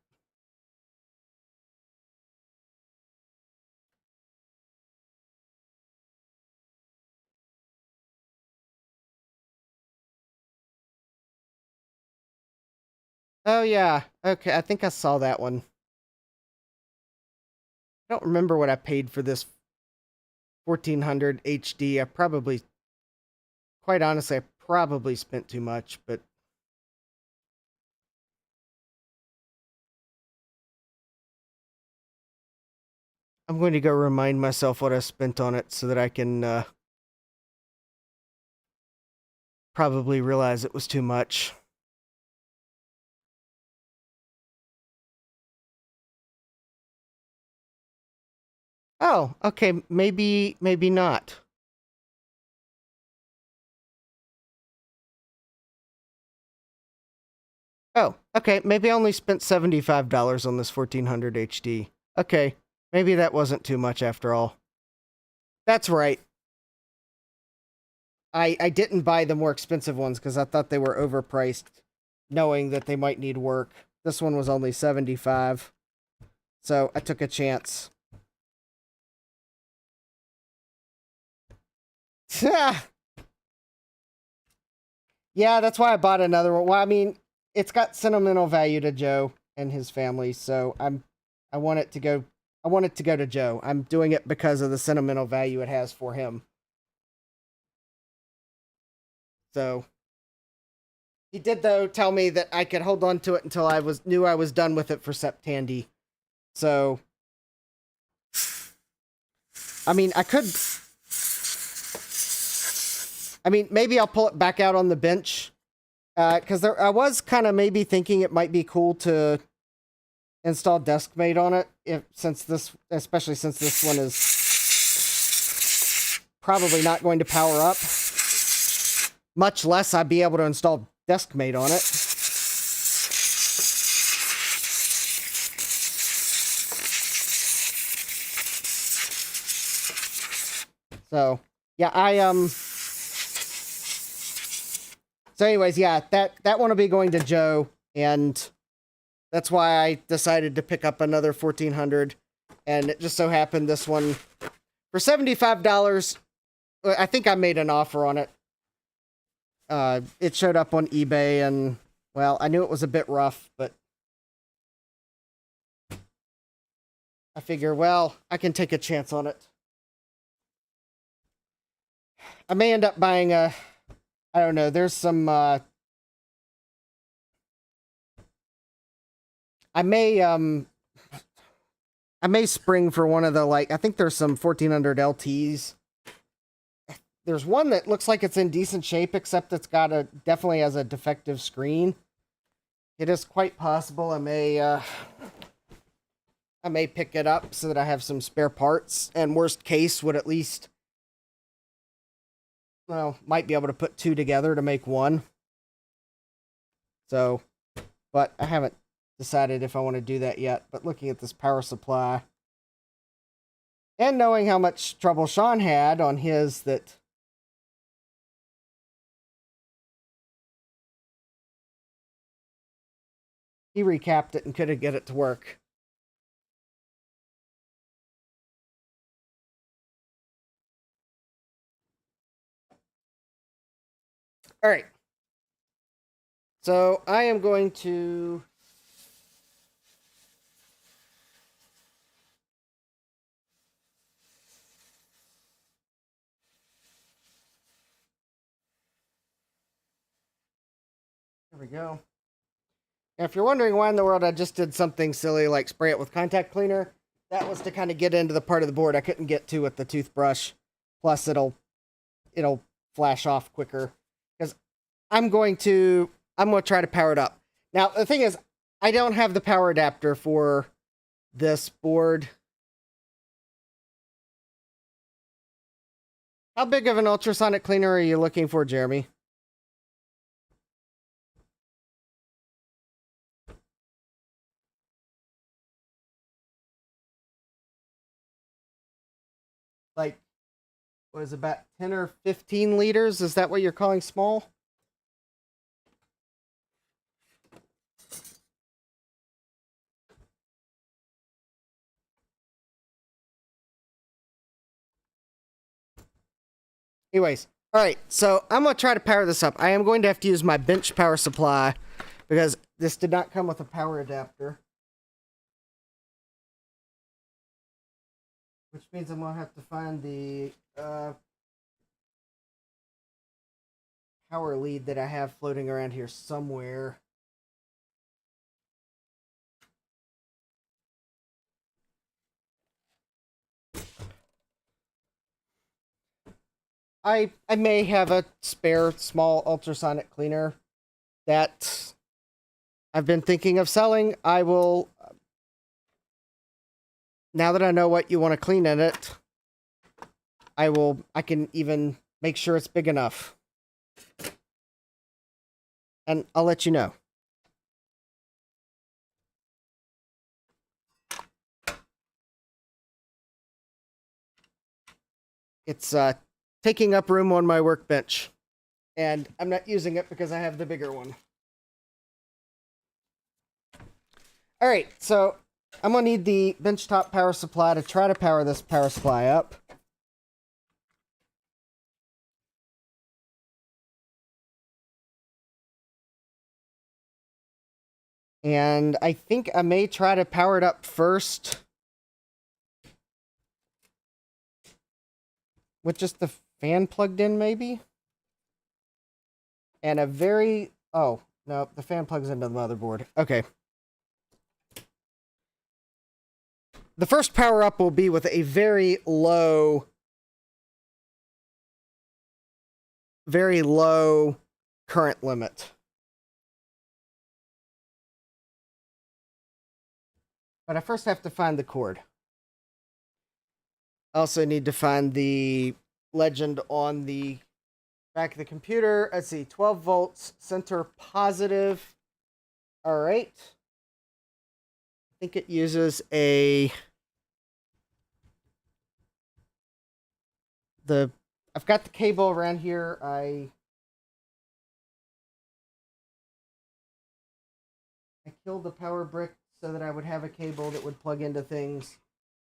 Oh, yeah. Okay, I think I saw that one. I don't remember what I paid for this 1400 HD. I probably, quite honestly, I probably spent too much, but... I'm going to go remind myself what I spent on it so that I can probably realize it was too much. Oh, okay, maybe not. Oh, okay, maybe I only spent $75 on this 1400 HD. Okay, maybe that wasn't too much after all. That's right. I didn't buy the more expensive ones because I thought they were overpriced, knowing that they might need work. This one was only $75, so I took a chance. Yeah, that's why I bought another one. Well, I mean, it's got sentimental value to Joe and his family, so I want it to go to Joe. I'm doing it because of the sentimental value it has for him. So he did, though, tell me that I could hold on to it until I knew I was done with it for Tandy. So I mean, maybe I'll pull it back out on the bench. Because I was kind of maybe thinking it might be cool to install DeskMate on it, especially since this one is probably not going to power up. Much less I'd be able to install DeskMate on it. So, yeah, So anyways, yeah, that one will be going to Joe, and that's why I decided to pick up another 1400, and it just so happened this one, for $75, I think I made an offer on it. It showed up on eBay, and, well, I knew it was a bit rough, but I figure, well, I can take a chance on it. I may end up buying I don't know, there's some, I may spring for one of the, I think there's some 1400 LTs. There's one that looks like it's in decent shape, except it's definitely has a defective screen. It is quite possible I may pick it up so that I have some spare parts, and worst case would at least, well, might be able to put two together to make one. So, but I haven't decided if I want to do that yet. But looking at this power supply, and knowing how much trouble Sean had on his, that he recapped it and couldn't get it to work. All right. So I am going to... There we go. Now, if you're wondering why in the world I just did something silly like spray it with contact cleaner, that was to kind of get into the part of the board I couldn't get to with the toothbrush. Plus, it'll flash off quicker. Because I'm going to try to power it up. Now, the thing is, I don't have the power adapter for this board. How big of an ultrasonic cleaner are you looking for, Jeremy? Like, what is it, about 10 or 15 liters? Is that what you're calling small? Anyways, all right, so I'm going to try to power this up. I am going to have to use my bench power supply because this did not come with a power adapter. Which means I'm going to have to find the power lead that I have floating around here somewhere. I may have a spare small ultrasonic cleaner that I've been thinking of selling. I will, now that I know what you want to clean in it, I can even make sure it's big enough. And I'll let you know. It's taking up room on my workbench. And I'm not using it because I have the bigger one. Alright, so I'm going to need the benchtop power supply to try to power this power supply up. And I think I may try to power it up first with just the fan plugged in, maybe? And a very... Oh, no, the fan plugs into the motherboard. Okay. The first power up will be with a very low current limit. But I first have to find the cord. I also need to find the legend on the back of the computer. Let's see, 12 volts, center positive. All right. I think it uses I've got the cable around here. I killed the power brick so that I would have a cable that would plug into things.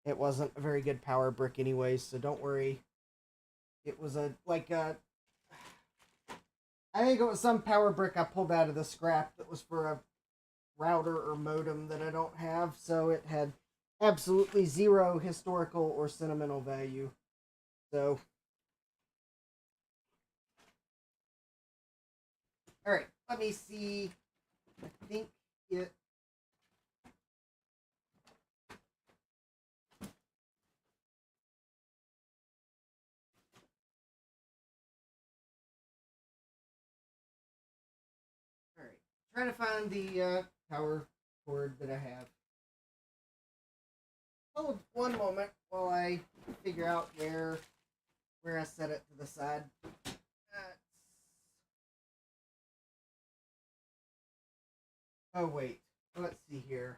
It wasn't a very good power brick anyways, so don't worry. It was I think it was some power brick I pulled out of the scrap that was for a router or modem that I don't have, so it had absolutely zero historical or sentimental value. So, alright, let me see. I think it... Alright, trying to find the power cord that I have. Hold one moment while I figure out where I set it to the side. Oh wait, let's see here.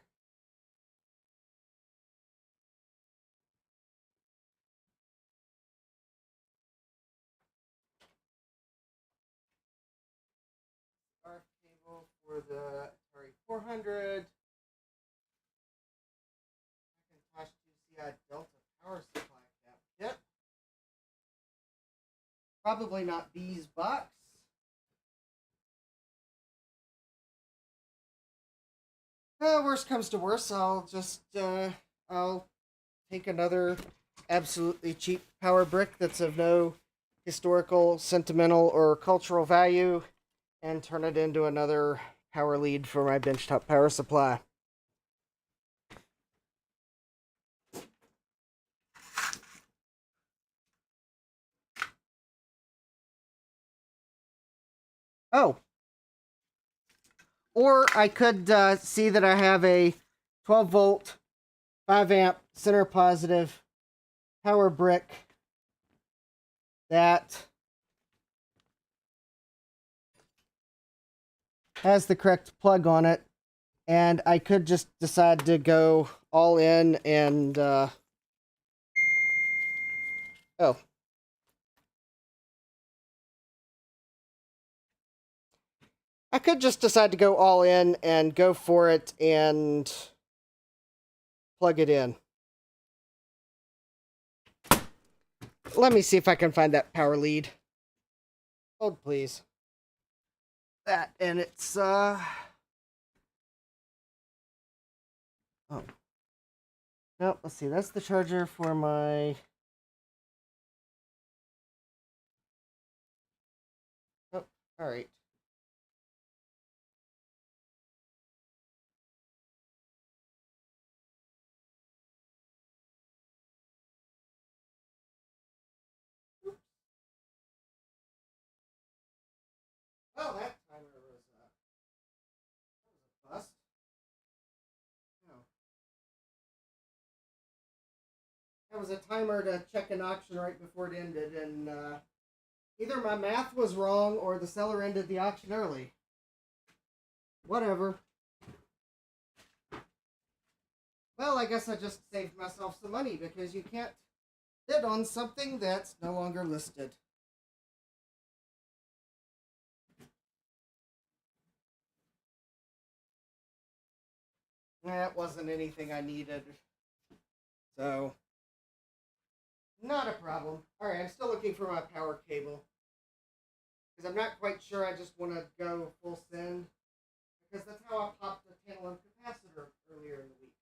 RF cable for the Atari 400. Macintosh 2CI Delta power supply cap. Yep. Probably not B's box. Worst comes to worst, I'll just I'll take another absolutely cheap power brick that's of no historical, sentimental, or cultural value and turn it into another power lead for my benchtop power supply. Oh. Or I could see that I have a 12 volt, 5 amp, center positive power brick that has the correct plug on it, and I could just decide to go all in and oh. I could just decide to go all in and go for it and plug it in. Let me see if I can find that power lead. Hold, please. That, and it's, oh. Nope, let's see, that's the charger for my... Oh, alright. Well, that timer was a bust. No. That was a timer to check an auction right before it ended, and either my math was wrong or the seller ended the auction early. Whatever. Well, I guess I just saved myself some money because you can't bid on something that's no longer listed. That wasn't anything I needed. So, not a problem. Alright, I'm still looking for my power cable. Because I'm not quite sure I just want to go full send. Because that's how I popped the tantalum capacitor earlier in the week.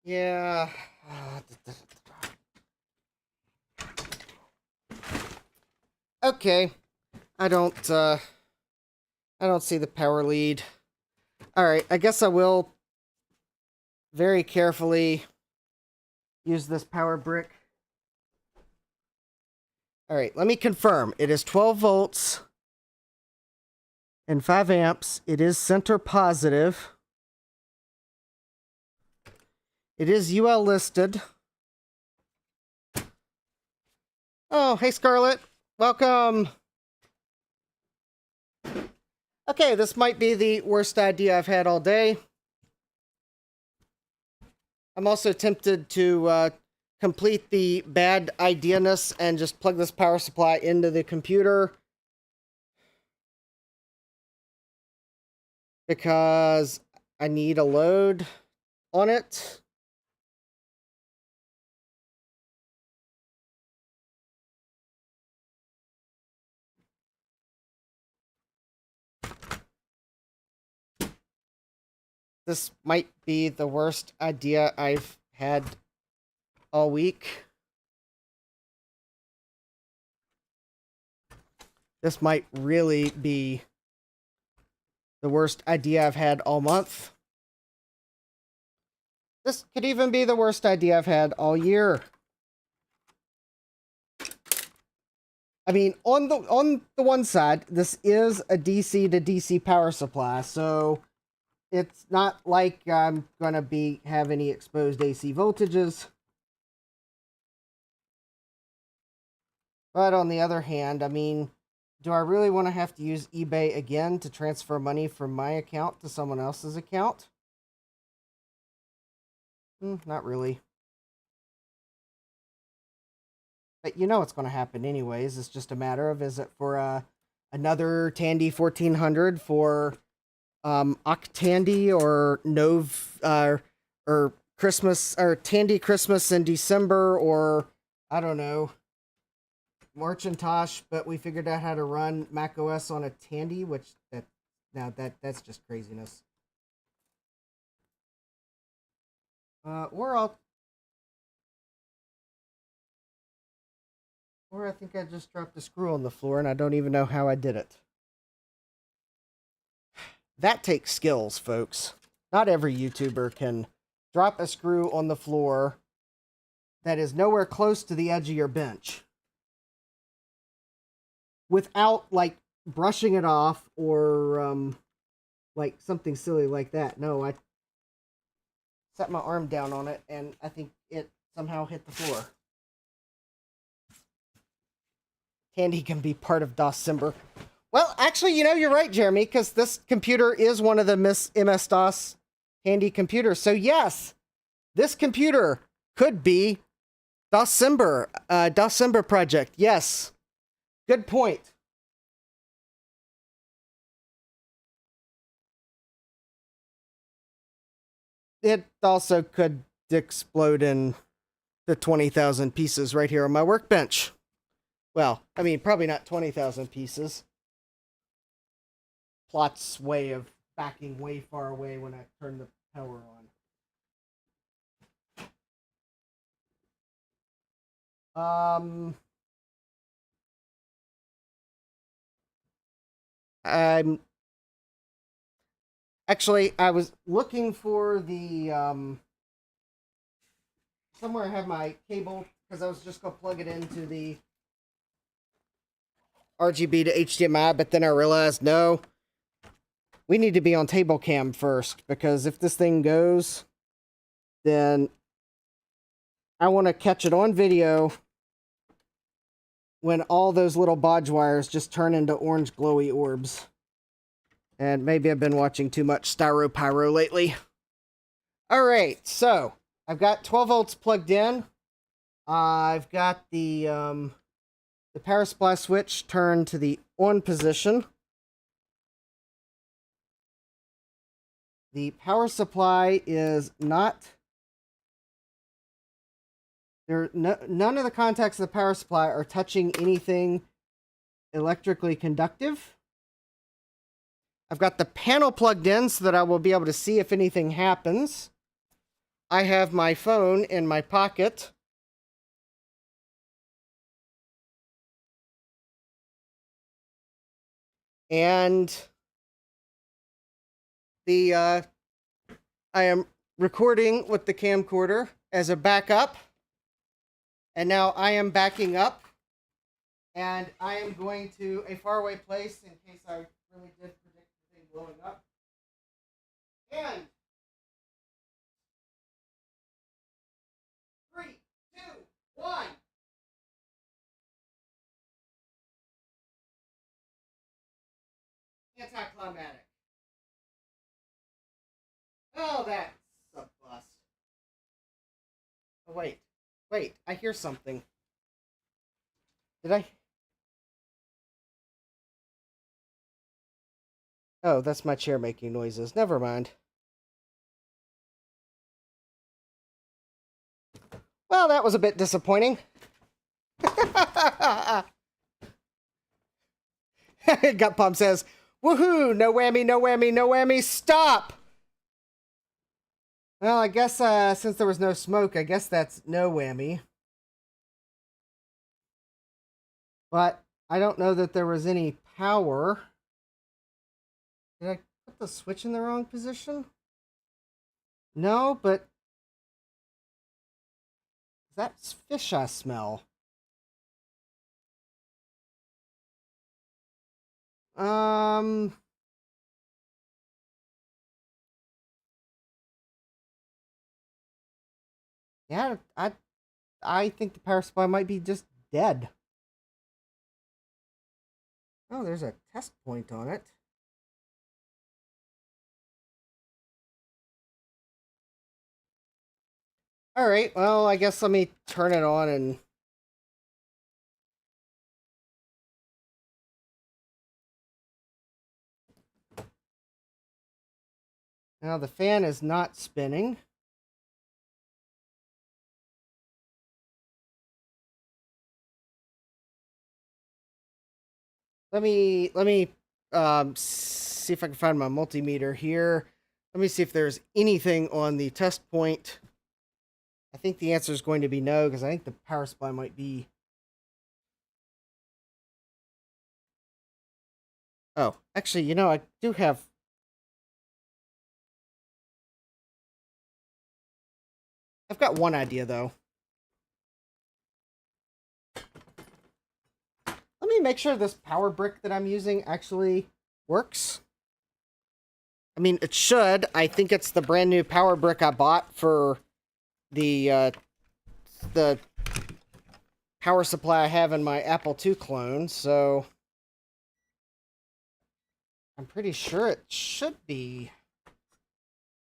Yeah. Okay. I don't see the power lead. Alright, I guess I will very carefully use this power brick. Alright, let me confirm. It is 12 volts and 5 amps. It is center positive. It is UL listed. Oh, hey Scarlett. Welcome. Okay, this might be the worst idea I've had all day. I'm also tempted to complete the bad idea-ness and just plug this power supply into the computer. Because I need a load on it. This might be the worst idea I've had all week. This might really be the worst idea I've had all month. This could even be the worst idea I've had all year. I mean, on the one side, this is a DC to DC power supply, so it's not like I'm gonna have any exposed AC voltages. But on the other hand, I mean, do I really want to have to use eBay again to transfer money from my account to someone else's account? Not really. But you know what's going to happen anyways. It's just a matter of, is it for another Tandy 1400 for Octandy or or Christmas, or Tandy Christmas in December, or I don't know, Marcintosh, but we figured out how to run Mac OS on a Tandy, which that's just craziness. Or I think I just dropped a screw on the floor and I don't even know how I did it. that takes skills, folks. Not every YouTuber can drop a screw on the floor that is nowhere close to the edge of your bench without, like, brushing it off or, like, something silly like that. No, I set my arm down on it, and I think it somehow hit the floor. Tandy can be part of DOScember. Well, actually, you know, you're right, Jeremy, because this computer is one of the MS-DOS handy computers. So, yes, this computer could be DOScember project. Yes. Good point. It also could explode in the 20,000 pieces right here on my workbench. Well, I mean, probably not 20,000 pieces. Plot's way of backing way far away when I turn the power on. I'm actually, I was looking for the somewhere I have my cable because I was just gonna plug it into the RGB to HDMI, but then I realized no, we need to be on table cam first, because if this thing goes, then I want to catch it on video when all those little bodge wires just turn into orange glowy orbs. And maybe I've been watching too much Styro Pyro lately. Alright, so I've got 12 volts plugged in. I've got the power supply switch turned to the on position. The power supply is not... none of the contacts of the power supply are touching anything electrically conductive. I've got the panel plugged in so that I will be able to see if anything happens. I have my phone in my pocket. And I am recording with the camcorder as a backup. And now I am backing up. And I am going to a faraway place in case I really did predict the thing blowing up. And 3, 2, 1. Anticlimactic. Oh, that's a bust. Oh, wait, I hear something. Did I? Oh, that's my chair making noises. Never mind. Well, that was a bit disappointing. Gut Pump says, woohoo, no whammy, no whammy, no whammy, stop! Well, I guess since there was no smoke, I guess that's no whammy. But I don't know that there was any power. Did I put the switch in the wrong position? No, but that's fish I smell. Yeah, I think the power supply might be just dead. Oh, there's a test point on it. Alright, well, I guess let me turn it on and... Now the fan is not spinning. Let me see if I can find my multimeter here. Let me see if there's anything on the test point. I think the answer is going to be no, because I think the power supply might be... Oh, actually, you know, I do have I've got one idea, though. Let me make sure this power brick that I'm using actually works. I mean, it should. I think it's the brand new power brick I bought for the power supply I have in my Apple II clone, so I'm pretty sure it should be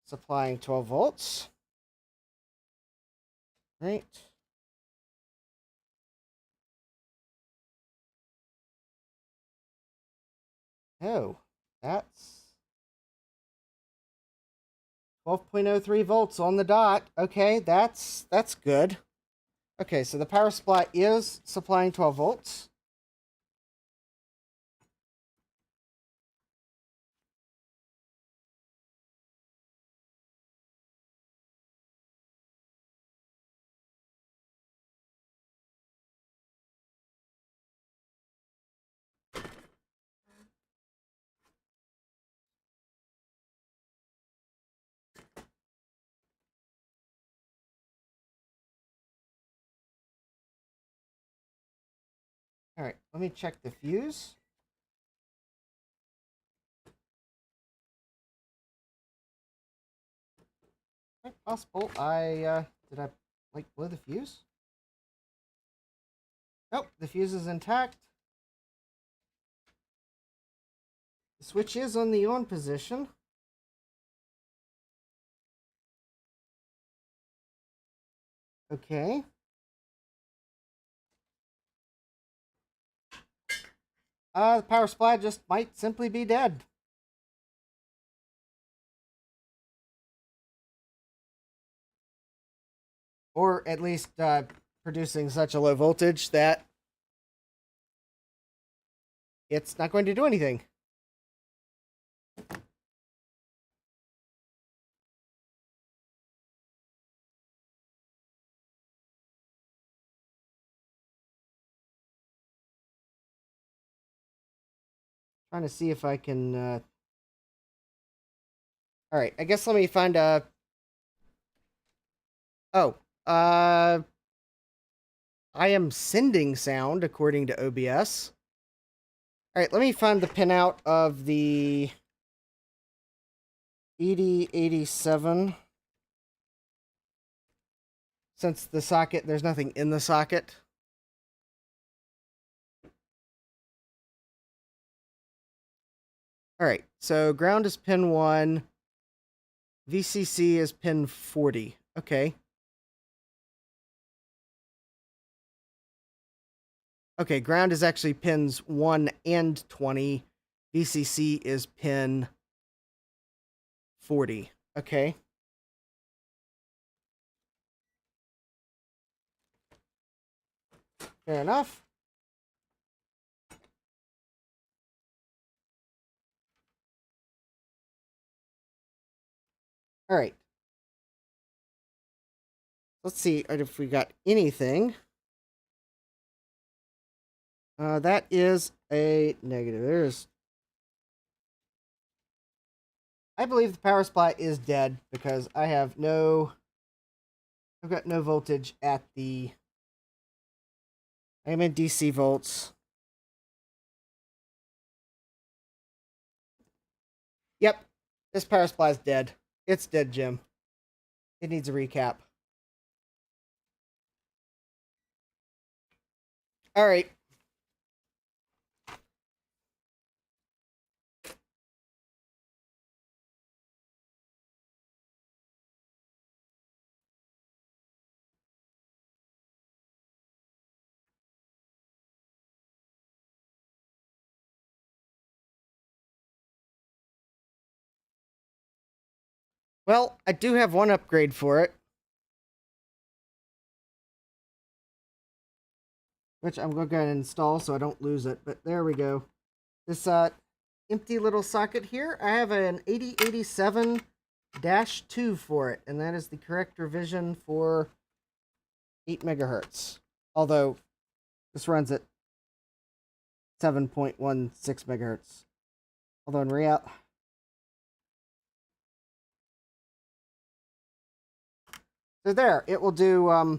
supplying 12 volts. Right. Oh, that's 12.03 volts on the dot. Okay, that's good. Okay, so the power supply is supplying 12 volts. All right, let me check the fuse. Possible. Did I blow the fuse? Nope, the fuse is intact. The switch is on the on position. Okay. The power supply just might simply be dead. Or at least producing such a low voltage that it's not going to do anything. Trying to see if I can... Alright, I guess let me find a... Oh, I am sending sound according to OBS. Alright, let me find the pinout of the 8087. Since the socket, there's nothing in the socket. Alright, so ground is pin 1. VCC is pin 40. Okay. Okay, ground is actually pins 1 and 20. VCC is pin 40. Okay. Fair enough. All right. Let's see if we got anything. That is a negative. There's... I believe the power supply is dead because I have no... I've got no voltage at the... I am in DC volts. Yep. This power supply is dead. It's dead, Jim. It needs a recap. All right. Well, I do have one upgrade for it. Which I'm going to go ahead and install so I don't lose it. But there we go. This empty little socket here, I have an 8087-2 for it. And that is the correct revision for 8 megahertz. Although, this runs at 7.16 megahertz. Although in reality... So there, it'll do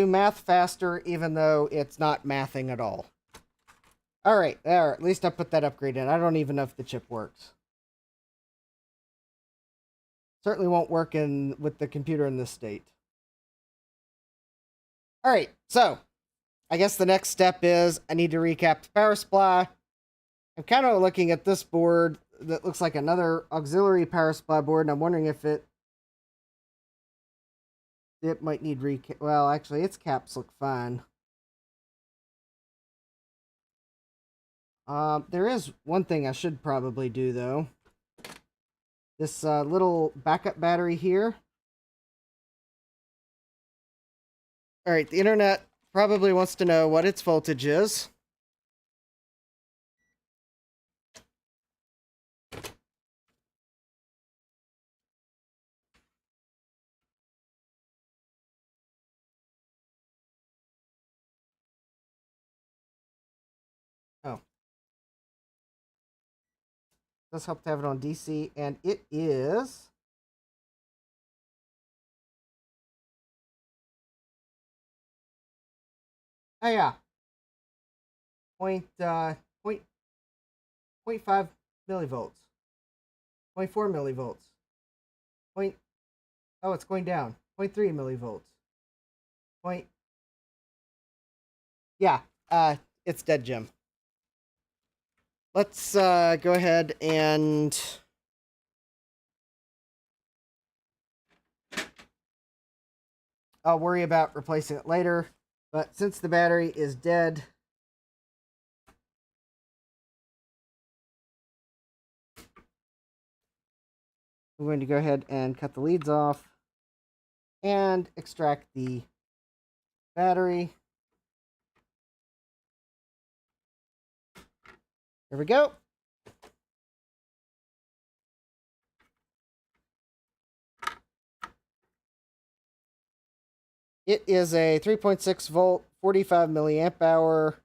math faster even though it's not mathing at all. All right, there. At least I put that upgrade in. I don't even know if the chip works. Certainly won't work with the computer in this state. All right, so I guess the next step is I need to recap the power supply. I'm kind of looking at this board that looks like another auxiliary power supply board, and I'm wondering if it might need recap. Well, actually, its caps look fine. There is one thing I should probably do, though. This little backup battery here. All right, the internet probably wants to know what its voltage is. Oh. Does help to have it on DC, and it is... Oh, yeah. 0.5 millivolts. 0.4 millivolts. Oh, it's going down. 0.3 millivolts. Yeah, it's dead, Jim. Let's go ahead and... I'll worry about replacing it later. But since the battery is dead... I'm going to go ahead and cut the leads off and extract the battery. There we go. It is a 3.6 volt, 45 milliamp hour.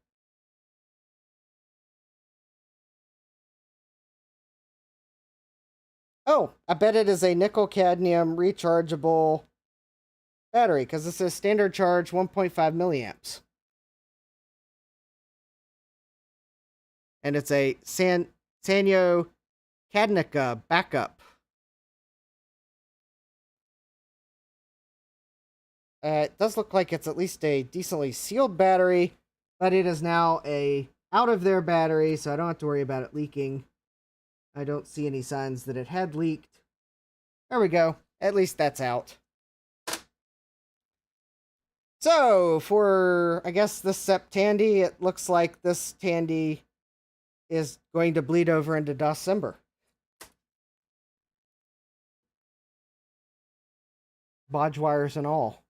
Oh, I bet it is a nickel cadmium rechargeable battery because this is standard charge 1.5 milliamps. And it's a Sanyo Cadnica backup. It does look like it's at least a decently sealed battery, but it is now a out of their battery, so I don't have to worry about it leaking. I don't see any signs that it had leaked. There we go. At least that's out. So, for, I guess, this SEP Tandy, it looks like this Tandy is going to bleed over into December. Bodge wires and all.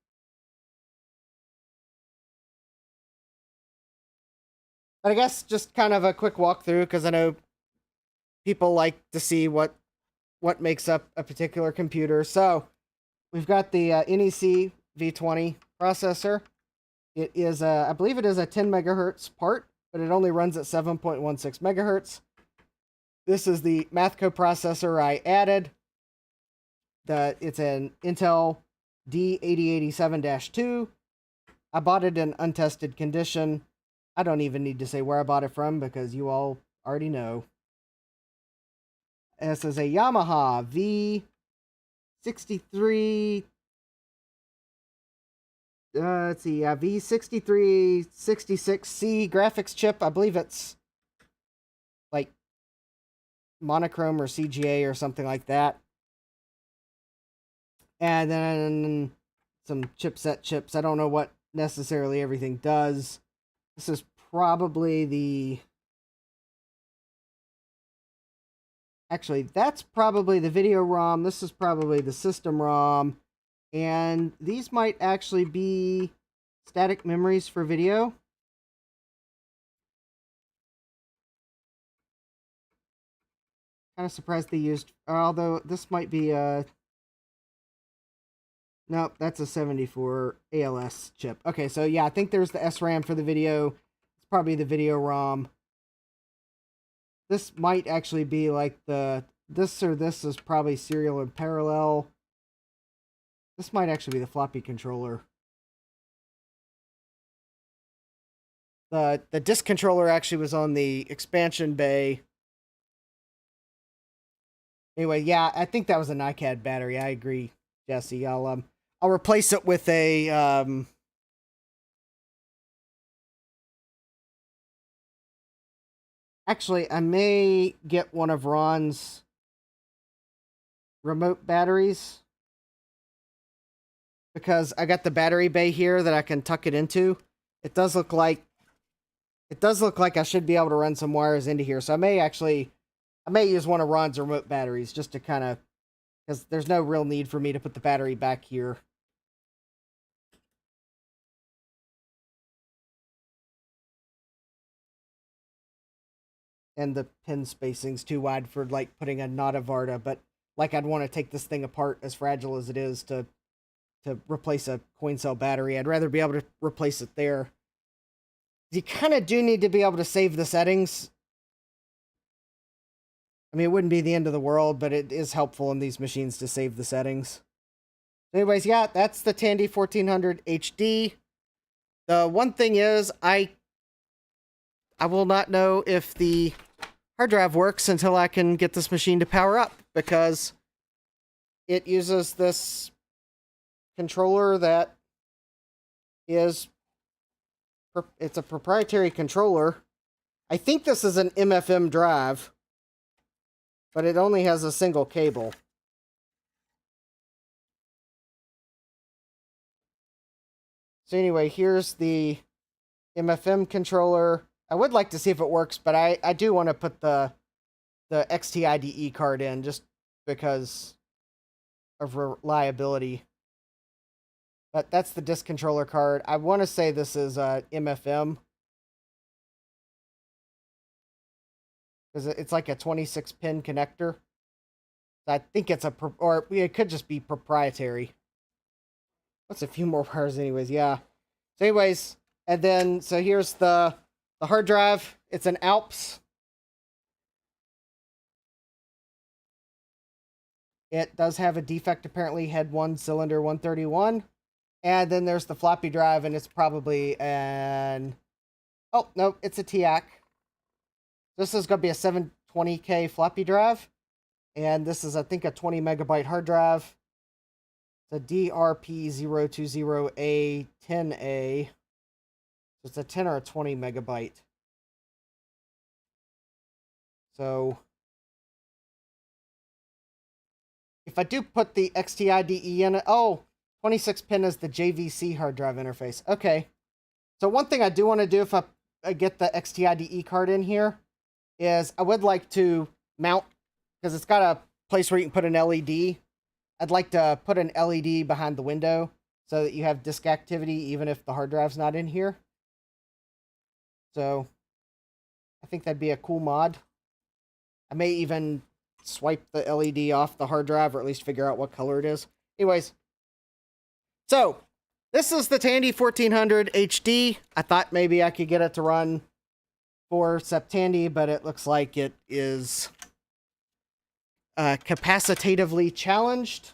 But I guess just kind of a quick walkthrough, because I know people like to see what makes up a particular computer. So, we've got the NEC V20 processor. It is, I believe it is a 10 megahertz part, but it only runs at 7.16 megahertz. This is the math coprocessor I added. It's an Intel D8087-2. I bought it in untested condition. I don't even need to say where I bought it from because you all already know. This is a Yamaha V63... let's see, V6366C graphics chip. I believe it's like monochrome or CGA or something like that. And then some chipset chips. I don't know what necessarily everything does. This is probably the... Actually, that's probably the video ROM. This is probably the system ROM. And these might actually be static memories for video. Kind of surprised they used... Although, this might be a... Nope, that's a 74 ALS chip. Okay, so yeah, I think there's the SRAM for the video. It's probably the video ROM. This might actually be like the... This or this is probably serial and parallel. This might actually be the floppy controller. The disk controller actually was on the expansion bay. Anyway, yeah, I think that was a NiCad battery. I agree, Jesse. I'll replace it with a Actually, I may get one of Ron's remote batteries because I got the battery bay here that I can tuck it into. It does look like I should be able to run some wires into here. So I may use one of Ron's remote batteries just to kind of, because there's no real need for me to put the battery back here. And the pin spacing's too wide for like putting a Nada Varda, but like I'd want to take this thing apart as fragile as it is to replace a coin cell battery. I'd rather be able to replace it there. You kind of do need to be able to save the settings. I mean, it wouldn't be the end of the world, but it is helpful in these machines to save the settings. Anyways, yeah, that's the Tandy 1400 HD. The one thing is, I will not know if the hard drive works until I can get this machine to power up, because it uses this controller that is, it's a proprietary controller. I think this is an MFM drive, but it only has a single cable. So anyway, here's the MFM controller. I would like to see if it works, but I do want to put the XTIDE card in just because of reliability. But that's the disk controller card. I want to say this is MFM, because it's like a 26-pin connector. I think it's or it could just be proprietary. What's a few more wires anyways? Yeah. So anyways, and then, so here's the hard drive. It's an Alps. It does have a defect, apparently, head 1, cylinder 131. And then there's the floppy drive, and it's probably an... Oh, no, it's a TIAC. This is going to be a 720K floppy drive. And this is, I think, a 20 megabyte hard drive. It's a DRP020A10A. So it's a 10 or a 20 megabyte. So if I do put the XTIDE in it, 26 pin is the JVC hard drive interface. Okay. So one thing I do want to do if I get the XTIDE card in here is I would like to mount, because it's got a place where you can put an LED. I'd like to put an LED behind the window so that you have disk activity even if the hard drive's not in here. So I think that'd be a cool mod. I may even swipe the LED off the hard drive, or at least figure out what color it is. Anyways, so this is the Tandy 1400 HD. I thought maybe I could get it to run for Septandy, but it looks like it is capacitatively challenged.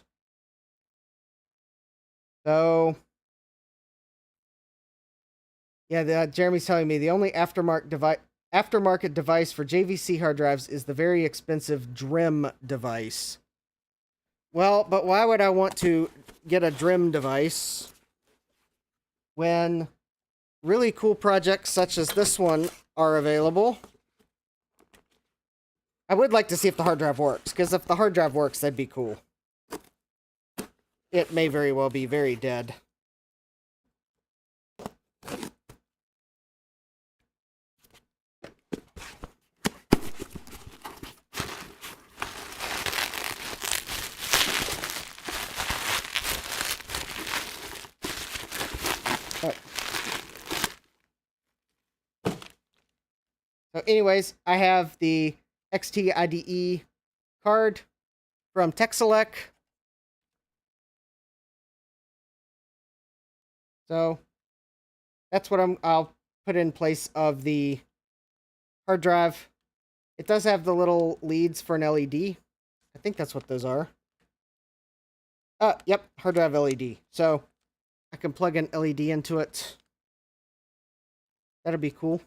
So yeah, Jeremy's telling me the only aftermarket device for JVC hard drives is the very expensive DRIM device. Well, but why would I want to get a DRIM device when really cool projects such as this one are available? I would like to see if the hard drive works, because if the hard drive works, that'd be cool. It may very well be very dead. So anyways, I have the XTIDE card from Texelec. So that's what I'll put in place of the hard drive. It does have the little leads for an LED. I think that's what those are. Yep, hard drive LED. So I can plug an LED into it. That'd be cool.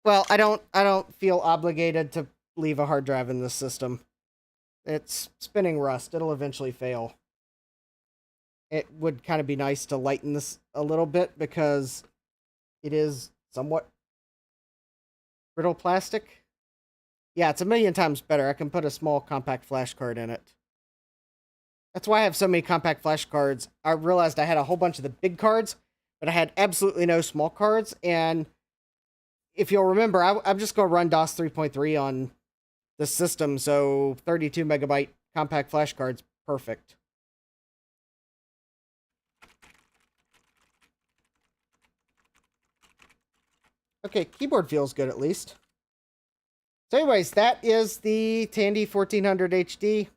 Well, I don't feel obligated to leave a hard drive in this system. It's spinning rust. It'll eventually fail. It would kind of be nice to lighten this a little bit because it is somewhat brittle plastic. Yeah, it's a million times better. I can put a small compact flash card in it. That's why I have so many compact flash cards. I realized I had a whole bunch of the big cards, but I had absolutely no small cards. And if you'll remember, I'm just going to run DOS 3.3 on the system, so 32 megabyte compact flash cards, perfect. Okay, keyboard feels good at least. So anyways, that is the Tandy 1400 HD.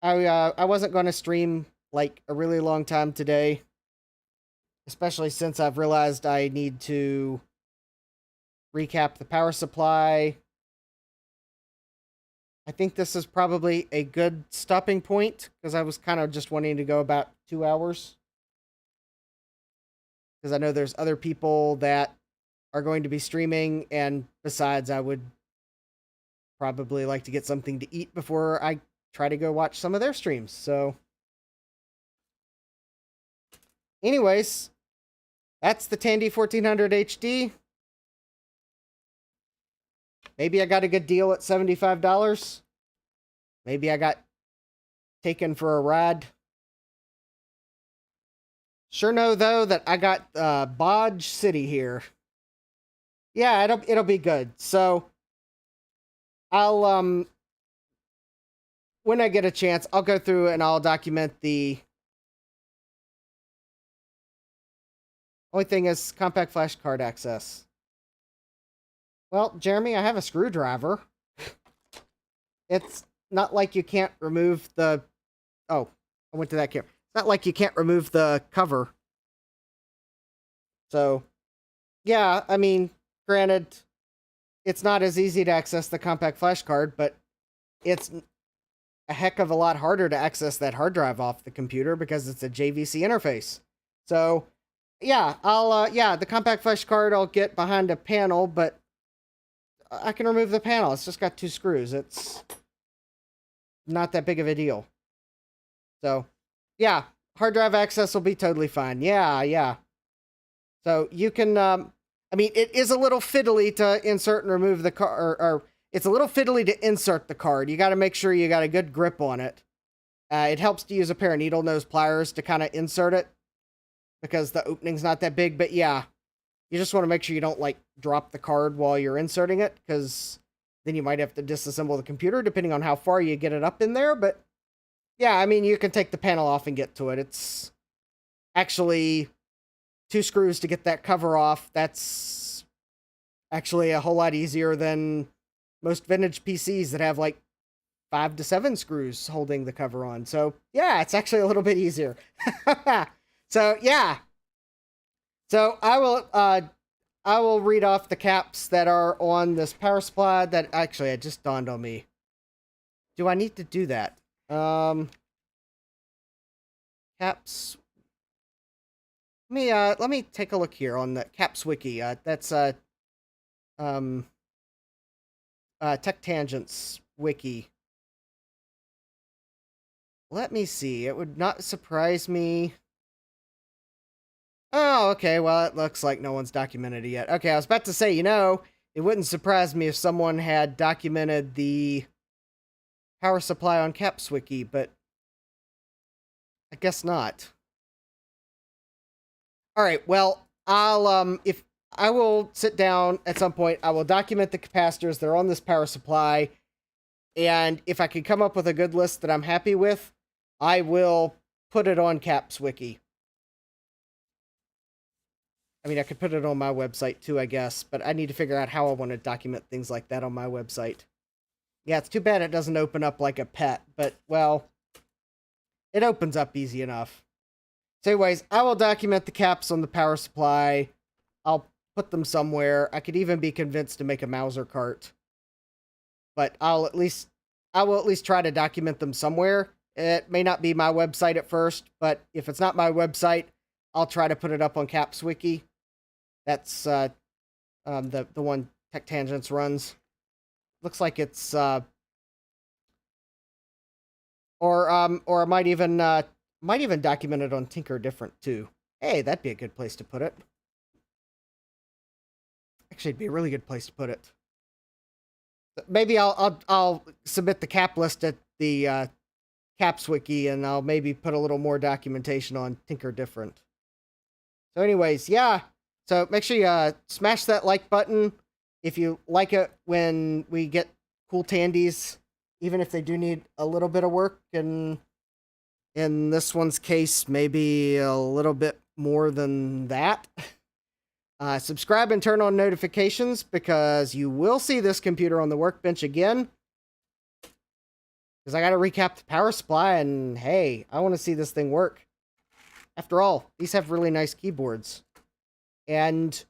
I wasn't going to stream like a really long time today, especially since I've realized I need to recap the power supply. I think this is probably a good stopping point because I was kind of just wanting to go about 2 hours. Because I know there's other people that are going to be streaming, and besides, I would probably like to get something to eat before I try to go watch some of their streams. So, anyways, that's the Tandy 1400 HD. Maybe I got a good deal at $75. Maybe I got taken for a ride. Sure know though that I got Bodge City here. Yeah, it'll be good. So I'll when I get a chance, I'll go through and I'll document the only thing is compact flash card access. Well, Jeremy, I have a screwdriver. It's not like you can't remove the... Oh, I went to that camera. It's not like you can't remove the cover. So, yeah, I mean, granted, it's not as easy to access the compact flash card, but it's a heck of a lot harder to access that hard drive off the computer because it's a JVC interface. So, yeah, the compact flash card I'll get behind a panel, but I can remove the panel. It's just got 2 screws. It's not that big of a deal. So, yeah, hard drive access will be totally fine. Yeah. So you can, I mean, it is a little fiddly to insert and remove the card, or it's a little fiddly to insert the card. You got to make sure you got a good grip on it. It helps to use a pair of needle nose pliers to kind of insert it because the opening's not that big. But yeah, you just want to make sure you don't like drop the card while you're inserting it because then you might have to disassemble the computer depending on how far you get it up in there. But yeah, I mean, you can take the panel off and get to it. It's actually 2 screws to get that cover off. That's actually a whole lot easier than most vintage PCs that have like 5 to 7 screws holding the cover on. So yeah, it's actually a little bit easier. So yeah. So I will read off the caps that are on this power supply that actually it just dawned on me. Do I need to do that? Caps. Let me take a look here on the Caps Wiki. That's Tech Tangents Wiki. Let me see. It would not surprise me. Oh, okay. Well, it looks like no one's documented it yet. Okay, I was about to say, it wouldn't surprise me if someone had documented the power supply on Caps Wiki, but I guess not. All right. Well, if I will sit down at some point, I will document the capacitors that are on this power supply, and if I can come up with a good list that I'm happy with, I will put it on Caps Wiki. I mean, I could put it on my website too, I guess, but I need to figure out how I want to document things like that on my website. Yeah, it's too bad it doesn't open up like a pet, but, well, it opens up easy enough. So anyways, I will document the caps on the power supply. I'll put them somewhere. I could even be convinced to make a Mauser cart. But I'll at least I will at least try to document them somewhere. It may not be my website at first, but if it's not my website, I'll try to put it up on Caps Wiki. That's the one Tech Tangents runs. Looks like it's or I might even document it on Tinker Different too. Hey, that'd be a good place to put it. Actually, it'd be a really good place to put it. Maybe I'll submit the cap list at the Caps Wiki, and I'll maybe put a little more documentation on Tinker Different. So anyways, yeah. So make sure you smash that like button if you like it when we get cool Tandies, even if they do need a little bit of work, and in this one's case, maybe a little bit more than that. Subscribe and turn on notifications because you will see this computer on the workbench again. Because I got to recap the power supply, and hey, I want to see this thing work. After all, these have really nice keyboards. And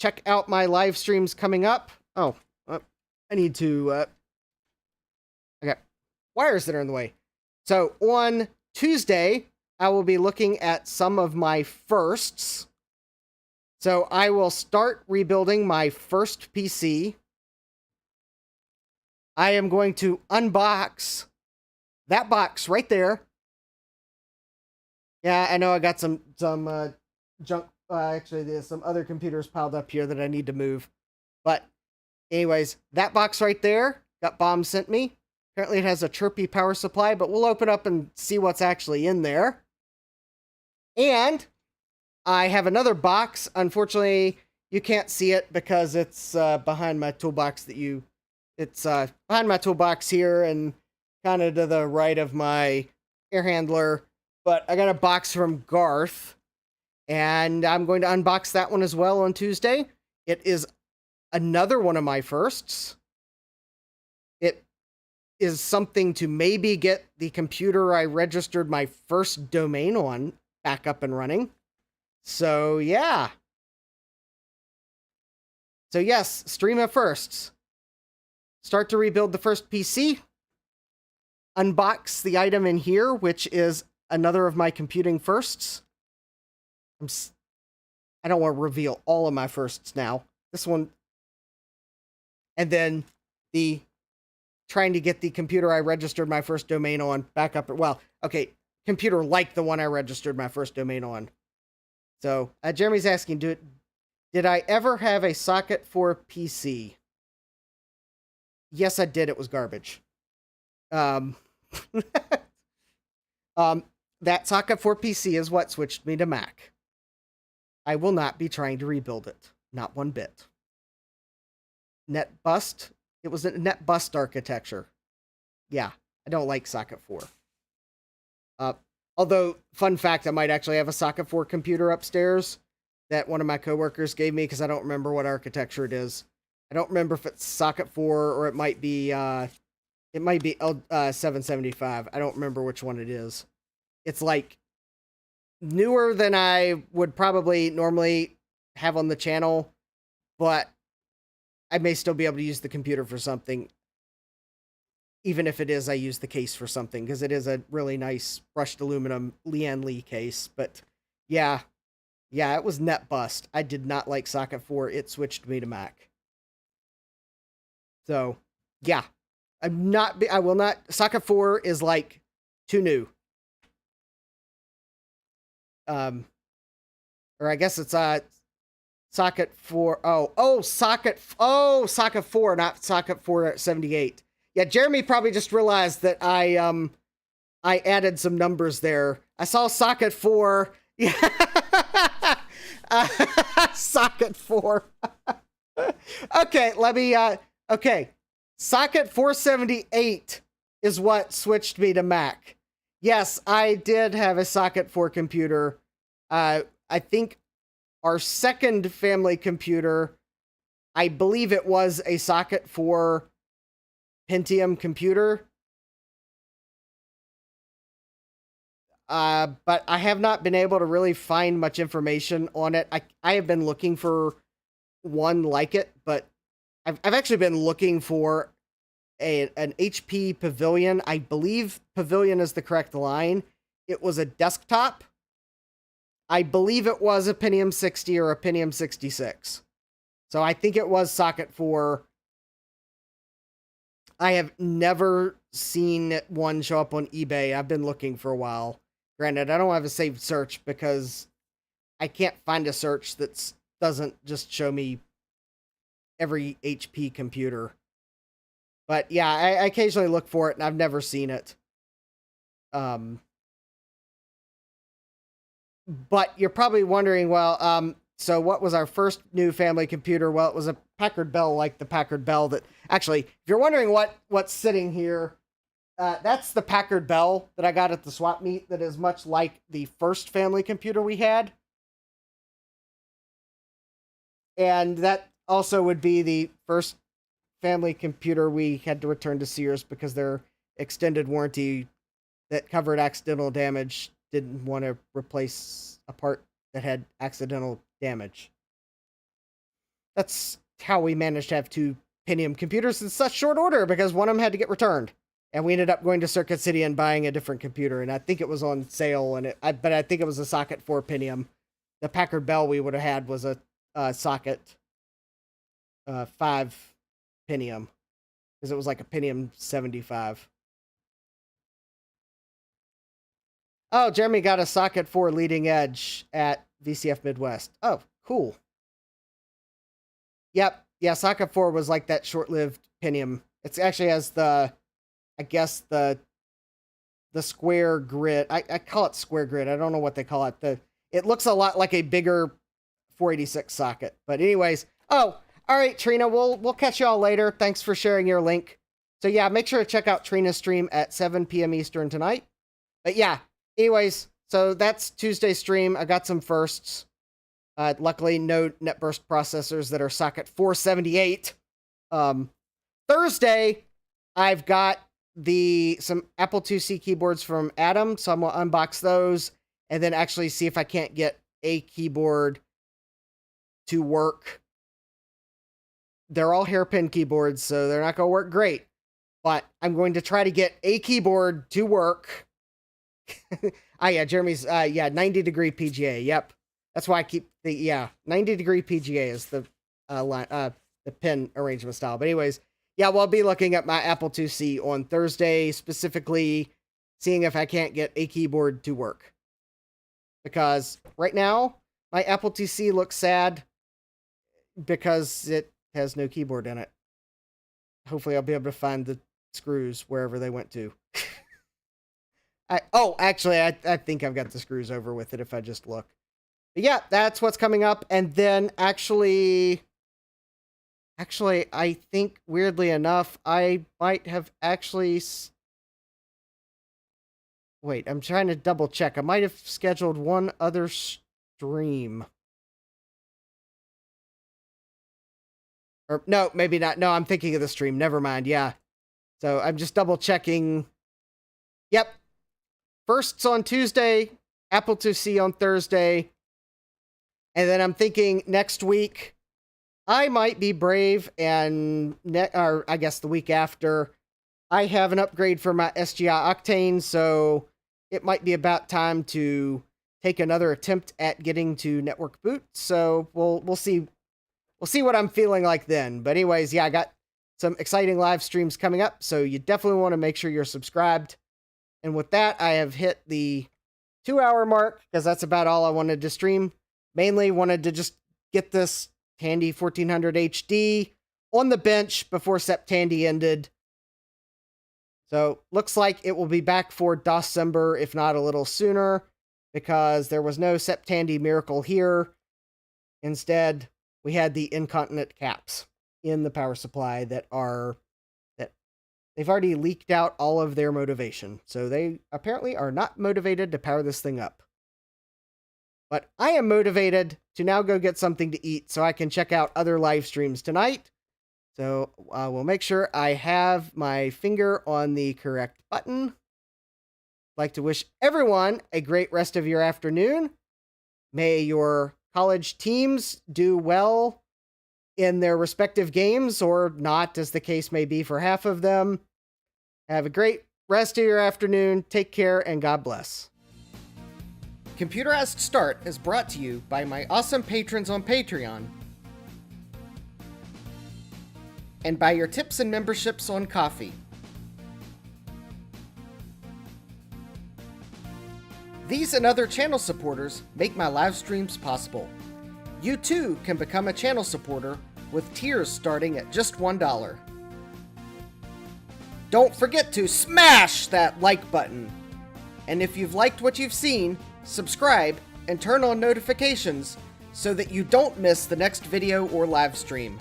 check out my live streams coming up. Oh, I need to... okay, wires that are in the way. So on Tuesday, I will be looking at some of my firsts. So I will start rebuilding my first PC. I am going to unbox that box right there. Yeah, I know I got some junk. Actually, there's some other computers piled up here that I need to move. But anyways, that box right there got Bomb sent me. Apparently it has a chirpy power supply, but we'll open up and see what's actually in there. And I have another box. Unfortunately, you can't see it because it's behind my toolbox It's behind my toolbox here and kind of to the right of my air handler. But I got a box from Garth, and I'm going to unbox that one as well on Tuesday. It is another one of my firsts. It is something to maybe get the computer I registered my first domain on back up and running. So, yeah. So, yes, stream of firsts. Start to rebuild the first PC. Unbox the item in here, which is another of my computing firsts. I don't want to reveal all of my firsts now. This one. And then the trying to get the computer I registered my first domain on back up. Well, okay, computer like the one I registered my first domain on. So, Jeremy's asking, did I ever have a socket for PC? Yes, I did. It was garbage. That socket for PC is what switched me to Mac. I will not be trying to rebuild it. Not one bit. Net bust. It was a net bust architecture. Yeah, I don't like socket 4. Although, fun fact, I might actually have a socket 4 computer upstairs that one of my coworkers gave me because I don't remember what architecture it is. I don't remember if it's socket 4 or it might be L775. I don't remember which one it is. It's like newer than I would probably normally have on the channel, but I may still be able to use the computer for something. Even if it is, I use the case for something, because it is a really nice brushed aluminum Lian Li case. But yeah, it was net bust. I did not like socket 4. It switched me to Mac. So, yeah. I will not, socket 4 is like too new. Or I guess it's socket 4. Socket 4, not socket 478. Yeah, Jeremy probably just realized that I added some numbers there. I saw socket 4. Yeah. Socket 4. Okay, let me okay. Socket 478 is what switched me to Mac. Yes, I did have a socket 4 computer. I think our second family computer, I believe it was a socket 4 Pentium computer. But I have not been able to really find much information on it. I have been looking for one like it, but I've actually been looking for an HP Pavilion. I believe Pavilion is the correct line. It was a desktop. I believe it was a Pentium 60 or a Pentium 66. So I think it was socket 4. I have never seen one show up on eBay. I've been looking for a while. Granted, I don't have a saved search because I can't find a search that doesn't just show me every HP computer. But yeah, I occasionally look for it, and I've never seen it. But you're probably wondering, well, so what was our first new family computer? Well, it was a Packard Bell, like the Packard Bell that... Actually, if you're wondering what's sitting here, that's the Packard Bell that I got at the swap meet that is much like the first family computer we had. And that also would be the first family computer we had to return to Sears because their extended warranty that covered accidental damage didn't want to replace a part that had accidental damage. That's how we managed to have 2 Pentium computers in such short order, because one of them had to get returned. And we ended up going to Circuit City and buying a different computer, and I think it was on sale, but I think it was a socket 4 Pentium. The Packard Bell we would have had was a socket 5 Pentium, because it was like a Pentium 75. Oh, Jeremy got a socket 4 leading edge at VCF Midwest. Oh, cool. Yep. Yeah, socket 4 was like that short-lived Pentium. It actually has the square grid. I call it square grid. I don't know what they call it. It looks a lot like a bigger 486 socket. But anyways, oh, all right, Trina, we'll catch y'all later. Thanks for sharing your link. So yeah, make sure to check out Trina's stream at 7 p.m. Eastern tonight. But yeah, anyways, so that's Tuesday's stream. I got some firsts. Luckily, no NetBurst processors that are socket 478. Thursday, I've got some Apple IIc keyboards from Adam, so I'm gonna unbox those and then actually see if I can't get a keyboard to work. They're all hairpin keyboards, so they're not gonna work great, but I'm going to try to get a keyboard to work. Jeremy's 90-degree PGA. Yep. That's why I keep 90-degree PGA is the pin arrangement style. But anyways, yeah, I'll be looking at my Apple IIc on Thursday, specifically seeing if I can't get a keyboard to work. Because right now, my Apple IIc looks sad because it has no keyboard in it. Hopefully I'll be able to find the screws wherever they went to. Actually, I think I've got the screws over with it if I just look. But yeah, that's what's coming up. And then actually, I think weirdly enough, I might have actually... Wait, I'm trying to double check. I might have scheduled one other stream. Or no, maybe not. No, I'm thinking of the stream. Never mind. Yeah. So I'm just double checking. Yep. First's on Tuesday, Apple IIc on Thursday. And then I'm thinking next week, I might be brave and, or I guess the week after, I have an upgrade for my SGI Octane, so it might be about time to take another attempt at getting to network boot. So we'll see. We'll see what I'm feeling like then. But anyways, yeah, I got some exciting live streams coming up, so you definitely want to make sure you're subscribed. And with that, I have hit the 2-hour mark, because that's about all I wanted to stream. Mainly wanted to just get this Tandy 1400 HD on the bench before Septandy ended. So looks like it will be back for December, if not a little sooner, because there was no Septandy miracle here. Instead, we had the incontinent caps in the power supply that they've already leaked out all of their motivation. So they apparently are not motivated to power this thing up. But I am motivated to now go get something to eat so I can check out other live streams tonight. So we'll make sure I have my finger on the correct button. I'd like to wish everyone a great rest of your afternoon. May your college teams do well in their respective games, or not, as the case may be for half of them. Have a great rest of your afternoon. Take care, and God bless. Computerized Start is brought to you by my awesome patrons on Patreon, and by your tips and memberships on Ko-fi. These and other channel supporters make my live streams possible. You too can become a channel supporter with tiers starting at just $1. Don't forget to smash that like button. And if you've liked what you've seen, subscribe and turn on notifications so that you don't miss the next video or live stream.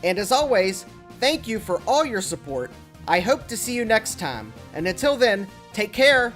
And as always, thank you for all your support. I hope to see you next time. And until then, take care.